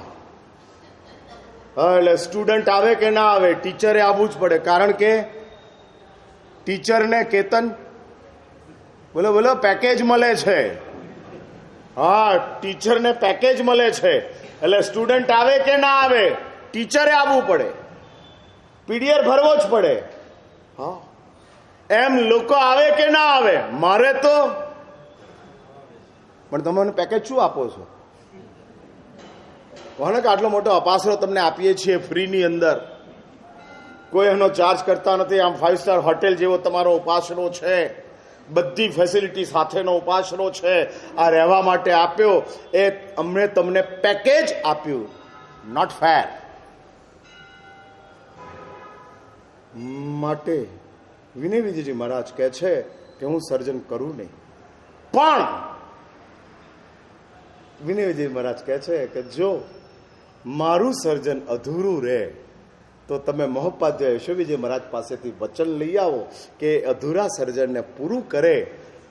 હા, એટલે સ્ટુડન્ટ આવે કે ના આવે, ટીચરે આવવું જ પડે. કારણ કે ટીચરને કેતન બોલો બોલો પેકેજ મળે છે. હા, ટીચરને પેકેજ મળે છે. એટલે સ્ટુડન્ટ આવે કે ના આવે, ટીચરે આવવું પડે, પીડીઆર ભરવો જ પડે. હા, એમ લોકો આવે કે ના આવે, મારે તો. પણ તમે મને પેકેજ શું આપો છો? કોને કે આટલો મોટો અપાસરો તમને આપીએ છીએ ફ્રીની અંદર, કોઈ એનો ચાર્જ કરતા નથી. આમ 5 સ્ટાર હોટેલ જેવો તમારો ઉપાસનો છે, બધી ફેસિલિટી સાથેનો ઉપાસનો છે. આ રહેવા માટે આપ્યો એ અમને તમને પેકેજ આપ્યું, નોટ ફેર. માટે વિનય વિજયજી મહારાજ કહે છે કે હું સર્જન કરું નહીં, પણ વિનય વિજય મહારાજ કહે છે કે જો મારું સર્જન અધૂરું રહે તો તમે મહોપાધ્યાય યશોવિજય મહારાજ પાસેથી વચન લઈ આવો કે અધૂરા સર્જનને પૂરું કરે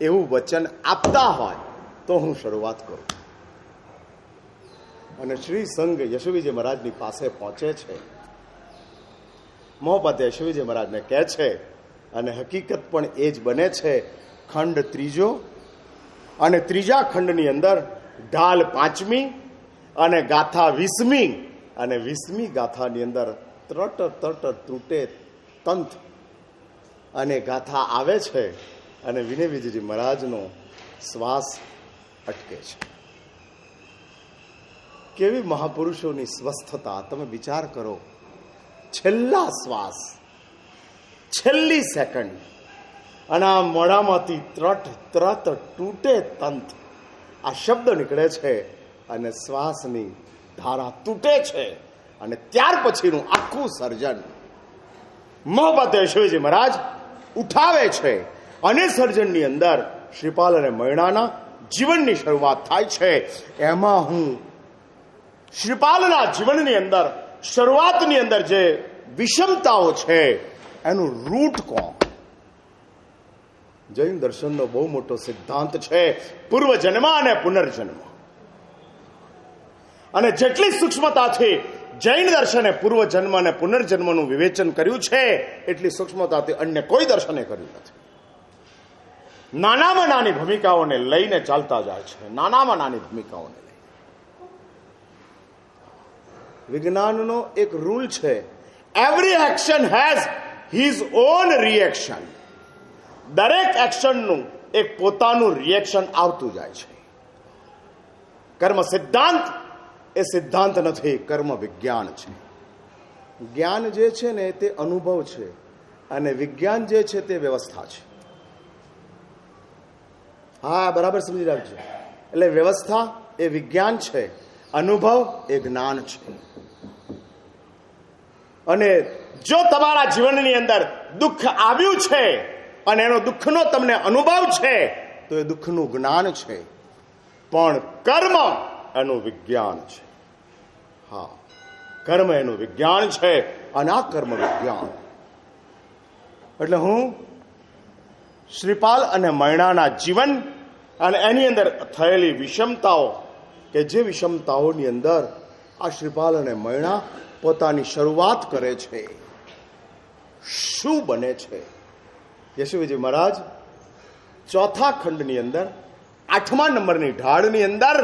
એવું વચન આપતા હોય તો હું શરૂઆત કરું. અને શ્રી સંઘ યશોવિજય મહારાજની પાસે પહોંચે છે. મહોપાધ્યાય યશોવિજય મહારાજને કહે છે અને હકીકત પણ એ જ બને છે. ખંડ 3 અને 3જા ખંડની અંદર ઢાલ 5મી અને ગાથા 20મી અને 20મી ગાથાની અંદર ત્રટ તટ તૂટે તંત અને ગાથા આવે છે અને વિનય વિજયજી મહારાજનો શ્વાસ અટકે છે. કેવી મહાપુરુષોની સ્વસ્થતા! તમે વિચાર કરો, છેલ્લા શ્વાસ, છેલ્લી સેકન્ડ અને આ મોઢામાંથી ત્રટ ત્રત તૂટે તંત આ શબ્દ નીકળે છે અને શ્વાસની ધારા તૂટે છે અને ત્યાર પછીનું આખું સર્જન મહોપાધ્યાય યશોવિજય મહારાજ ઉઠાવે છે. અને સર્જનની અંદર શ્રીપાલ અને મૈણાના જીવનની શરૂઆત થાય છે. એમાં હું શ્રીપાલના જીવનની અંદર શરૂઆતની અંદર જે વિષમતાઓ છે એનું રૂટ કોણ? જૈન દર્શનનો બહુ મોટો સિદ્ધાંત છે પૂર્વજન્મ અને પુનર્જન્મ. અને જેટલી સૂક્ષ્મતાથી જૈન દર્શને પૂર્વજન્મ અને પુનર્જન્મનું વિવેચન કર્યું છે એટલી સૂક્ષ્મતાથી અન્ય કોઈ દર્શને કર્યું નથી. નાનામાં નાની ભૂમિકાઓને લઈને ચાલતા જાય છે, નાનામાં નાની ભૂમિકાઓને લઈને. વિજ્ઞાનનો એક રૂલ છે, every action has his own reaction. દરેક એક્શનનું એક પોતાનું રિએક્શન આવતું જાય છે. કર્મ સિદ્ધાંત એ સિદ્ધાંત નથી, કર્મ વિજ્ઞાન છે. જ્ઞાન જે છે ને તે અનુભવ છે અને વિજ્ઞાન જે છે તે વ્યવસ્થા છે. હા, બરાબર સમજી રાખજો. એટલે વ્યવસ્થા એ વિજ્ઞાન છે, અનુભવ એ જ્ઞાન છે. અને જો તમારા જીવનની અંદર દુઃખ આવ્યું છે અને એનો દુઃખનો તમને અનુભવ છે તો એ દુઃખનું જ્ઞાન છે, પણ કર્મ એનું વિજ્ઞાન છે. હા, કર્મ એનું વિજ્ઞાન છે અને આ કર્મ વિજ્ઞાન. એટલે હું શ્રીપાલ અને મૈણાના જીવન અને એની અંદર થયેલી વિષમતાઓ, કે જે વિષમતાઓની અંદર આ શ્રીપાલ અને મૈણા પોતાની શરૂઆત કરે છે, શું બને છે. યશુજી મહારાજ ચોથા ખંડની અંદર 8મા નંબરની ઢાળની અંદર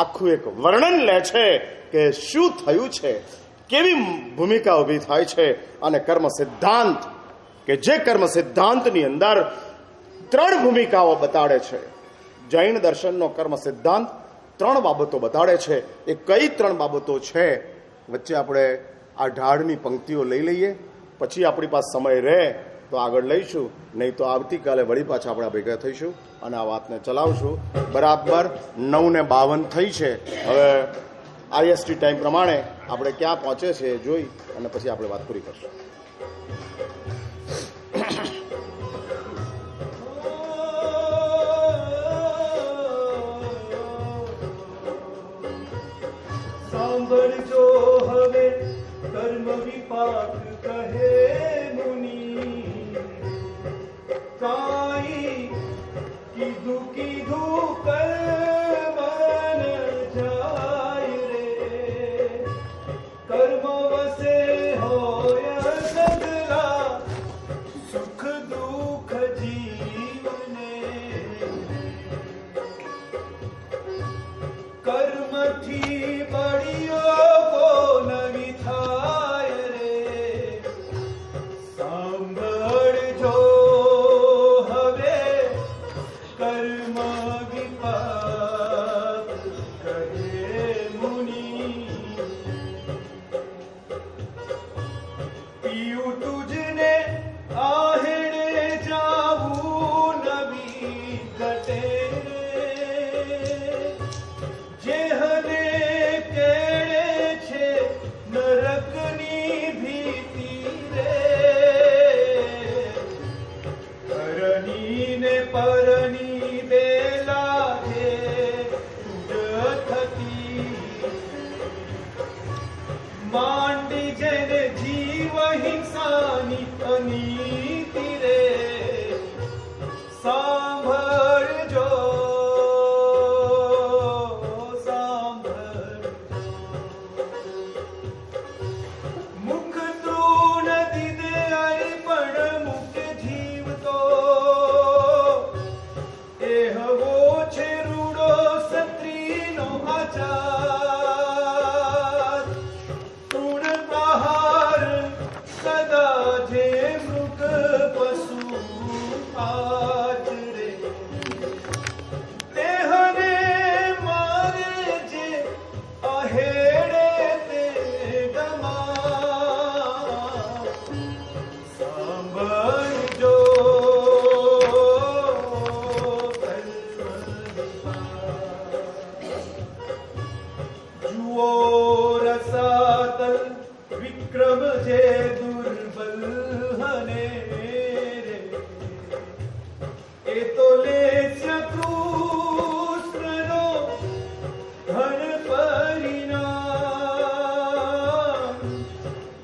આખું એક વર્ણન લે છે કે શું થયું છે, કેવી ભૂમિકા ઊભી થાય છે. અને કર્મ સિદ્ધાંત, કે જે કર્મ સિદ્ધાંતની અંદર 3 ભૂમિકાઓ બતાડે છે. જૈન દર્શનનો કર્મ સિદ્ધાંત 3 બાબતો બતાડે છે. એ કઈ 3 બાબતો છે વચ્ચે આપણે આ ઢાળની પંક્તિઓ લઈ લઈએ, પછી આપણી પાસે સમય રહે તો આગળ લઈશું, નહીં તો આવતીકાલે વળી પાછા આપણે ભેગા થઈશું અને આ વાતને ચલાવશું. બરાબર 9:52 થઈ છે. હવે IST ટાઈમ પ્રમાણે આપણે ક્યાં પહોંચે છે એ જોઈ અને પછી આપણે વાત પૂરી કરશું. સાંભળજો હવે કર્મ વિપાક કહે મુનિ, કાઈ કીધું કીધું કર્મ ન જાય રે. કર્મ વસે હોય સગલા સુખ દુઃખ જીવને. કર્મથી બળીઓ નવી થાય રે. સાંભળજો હવે કર્મ વિપાક કહે મુનિ, પીયું તુજને આહેડે જાવું નવી ઘટે રે. જેહને કેળે છે નરકની ભીતિ રે. પરણી ને પરણી બેલા છે તુજ થતી. માંડી જેને જીવ હિંસાની અનીતિ રે. સાંભળજો વિક્રમ જે દુર્બલ હને રે. એ તો લેસ્ય કૃષ્ણનો ધન પરિણામ.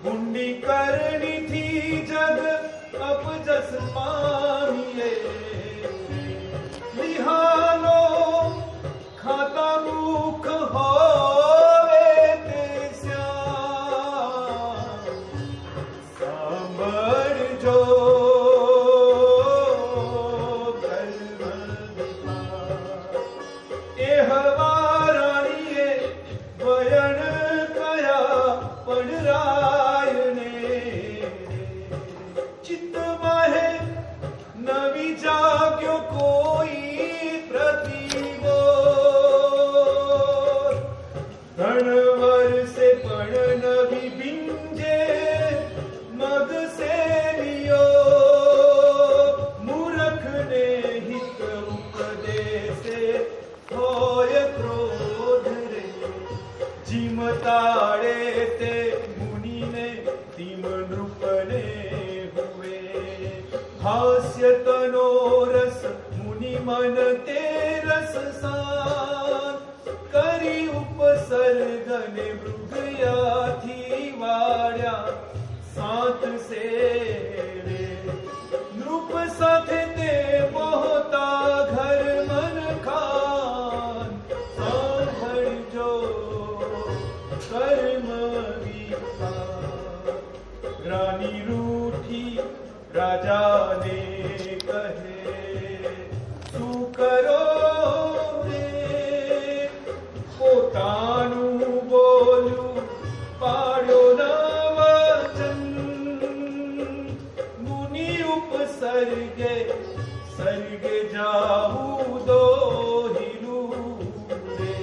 ગુંડી કર मनोरस मुनि मन ते रस सान करी उपसर्ग ने मृगयाथी वाड्या सात सेवे नृप साथे ते पહોता घर मन खान सांभळजो कर्म विपाक रानी रूठी राजा ने कहे तू करो रे પોતાનું બોલ્યું પાડ્યો ના વચન મુનિ ઉપસર્ગે સર્ગે જાવું દોહિલું રે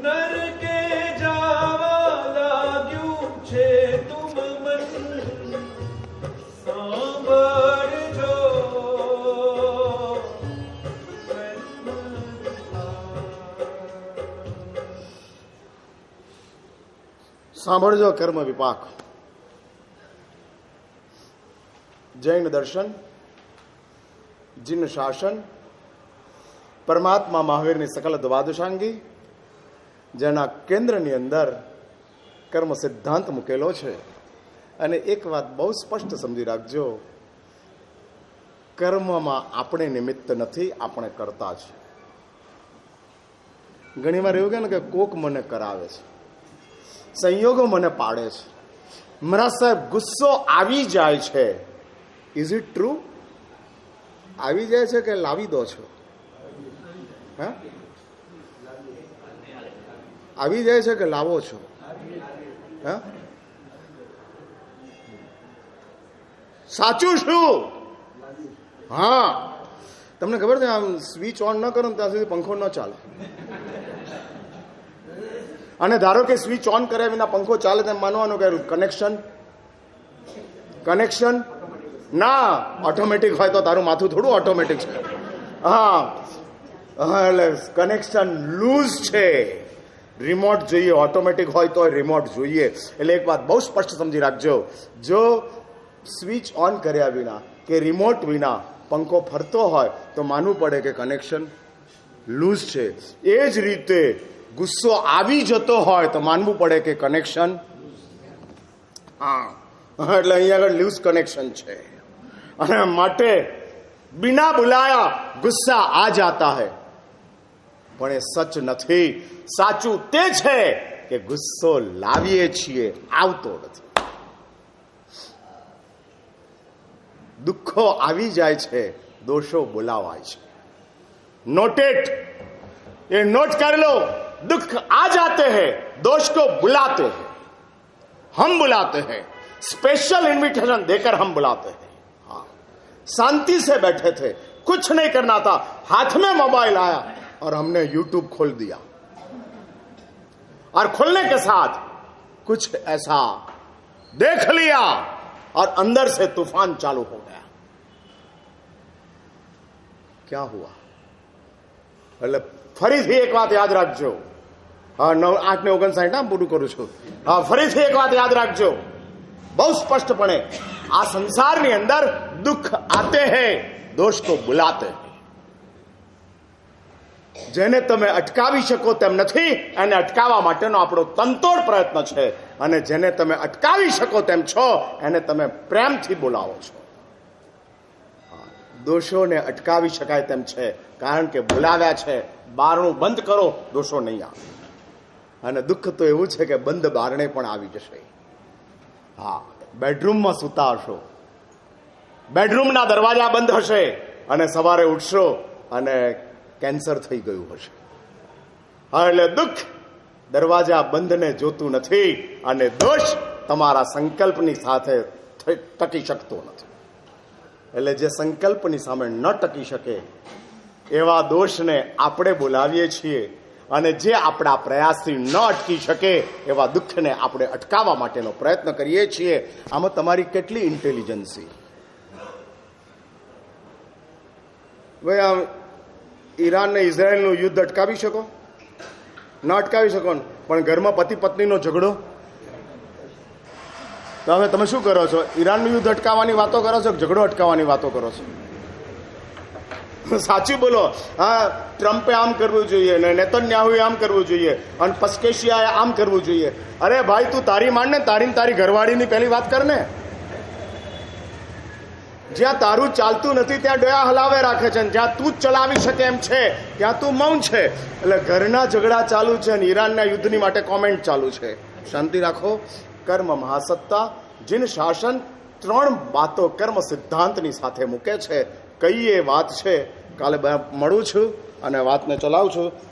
નરકે જાવા લાગ્યું છે તુમ મન સાંભળજો સાંભળજો કર્મ વિપાક. જૈન દર્શન, જીન શાસન, પરમાત્મા મહાવીરની સકલ દ્વાદશાંગી, જેના કેન્દ્રની અંદર કર્મ સિદ્ધાંત મૂકેલો છે. અને એક વાત બહુ સ્પષ્ટ સમજી રાખજો, કર્મમાં આપણે નિમિત્ત નથી, આપણે કરતા છે. ઘણી વાર એવું કહે ને કે કોક મને કરાવે છે, સંયોગો મને પાડે છે, મારા સાહેબ ગુસ્સો આવી જાય છે. Is it true? આવી જાય છે કે લાવી દો છો? હા, આવી જાય છે કે લાવો છો? હા, સાચું શું? હા, તમને ખબર છે આમ સ્વિચ ઓન ન કરો ત્યાં સુધી પંખો ન ચાલે. અને ધારો કે સ્વિચ ઓન કર્યા વિના પંખો ચાલે તેમ માનવાનું કે કનેક્શન ના, ઓટોમેટિક હોય તો તારું માથું થોડું ઓટોમેટિક છે. હા, એટલે કનેક્શન લૂઝ છે. રિમોટ જોઈએ, ઓટોમેટિક હોય તો રિમોટ જોઈએ. એટલે એક વાત બહુ સ્પષ્ટ સમજી રાખજો, જો સ્વિચ ઓન કર્યા વિના કે રિમોટ વિના પંખો ફરતો હોય તો માનવું પડે કે કનેક્શન લૂઝ છે. એ જ રીતે ગુસ્સો આવી જતો હોય તો માનવું પડે કે કનેક્શન, હા, એટલે અહીંયા આગળ લૂઝ કનેક્શન છે. અને માટે બિના બુલાયા ગુસ્સા આ જાતા હૈ. પણ એ સચ નથી. સાચું તે છે કે ગુસ્સો લાવીએ છીએ, આવતો નથી. દુઃખો આવી જાય છે, દોષો બોલાવાય છે. નોટેડ, ये नोट कर लो, दुख आ जाते हैं, दोष को बुलाते हैं, हम बुलाते हैं, स्पेशल इनविटेशन देकर हम बुलाते हैं. हाँ, शांति से बैठे थे, कुछ नहीं करना था, हाथ में मोबाइल आया और हमने यूट्यूब खोल दिया, और खोलने के साथ कुछ ऐसा देख लिया और अंदर से तूफान चालू हो गया. क्या हुआ? એટલે ફરીથી એક વાત યાદ રાખજો. હા, 8:59 ના પૂરું કરું છું. હા, ફરીથી એક વાત યાદ રાખજો બહુ સ્પષ્ટપણે. આ સંસારની અંદર દુઃખ આતે હૈ, દોષ કો બુલાતે હૈ. જેને તમે અટકાવી શકો તેમ નથી, એને અટકાવવા માટેનો આપણો તનતોડ પ્રયત્ન છે. અને જેને તમે અટકાવી શકો તેમ છો, એને તમે પ્રેમથી બોલાવો છો. દોષોને અટકાવી શકાય તેમ છે, કારણ કે બોલાવ્યા છે. બારણું બંધ કરો, દોષો નહીં આવે. અને દુઃખ તો એવું છે કે બંધ બારણે પણ આવી જશે. હા, બેડરૂમમાં સૂતા હશો, બેડરૂમના દરવાજા બંધ હશે, અને સવારે ઉઠશો અને કેન્સર થઈ ગયું હશે. હા, એટલે દુઃખ દરવાજા બંધને જોતું નથી, અને દોષ તમારા સંકલ્પની સાથે ટકી શકતો નથી. એટલે જે સંકલ્પની સામે ન ટકી શકે એવા દોષને આપણે બોલાવીએ છીએ, અને જે આપણા પ્રયાસથી ન અટકી શકે એવા દુઃખને આપણે અટકાવવા માટેનો પ્રયત્ન કરીએ છીએ. આમાં તમારી કેટલી ઇન્ટેલિજન્સી! ભાઈ, આમ ઈરાન ને ઇઝરાયલનું યુદ્ધ અટકાવી શકો? ન અટકાવી શકો ને, પણ ઘરમાં પતિ પત્નીનો ઝઘડો, તો હવે તમે શું કરો છો? ઈરાનનું યુદ્ધ અટકાવવાની વાતો કરો છો કે ઝઘડો અટકાવવાની વાતો કરો છો? સાચું બોલો. હા, ટ્રમ્પે આમ કરવું જોઈએ ને નેતન્યાહુએ આમ કરવું જોઈએ અને પસ્કેશિયાએ આમ કરવું જોઈએ. અરે ભાઈ, તું તારી માંડ ને, તારી ઘરવાળીની પહેલી વાત કર ને. જ્યાં તારું ચાલતું નથી ત્યાં ડોયા હલાવે રાખે છે, જ્યાં તું જ ચલાવી શકે એમ છે ત્યાં તું મૌન છે. એટલે ઘરના ઝઘડા ચાલુ છે અને ઈરાનના યુદ્ધની માટે કોમેન્ટ ચાલુ છે. શાંતિ રાખો. કર્મ મહાસત્તા જીન શાસન 3 બાતો કર્મ સિદ્ધાંતની સાથે મૂકે છે. કઈ એ વાત છે, કાલે મળું છું અને વાતને ચલાવું છું.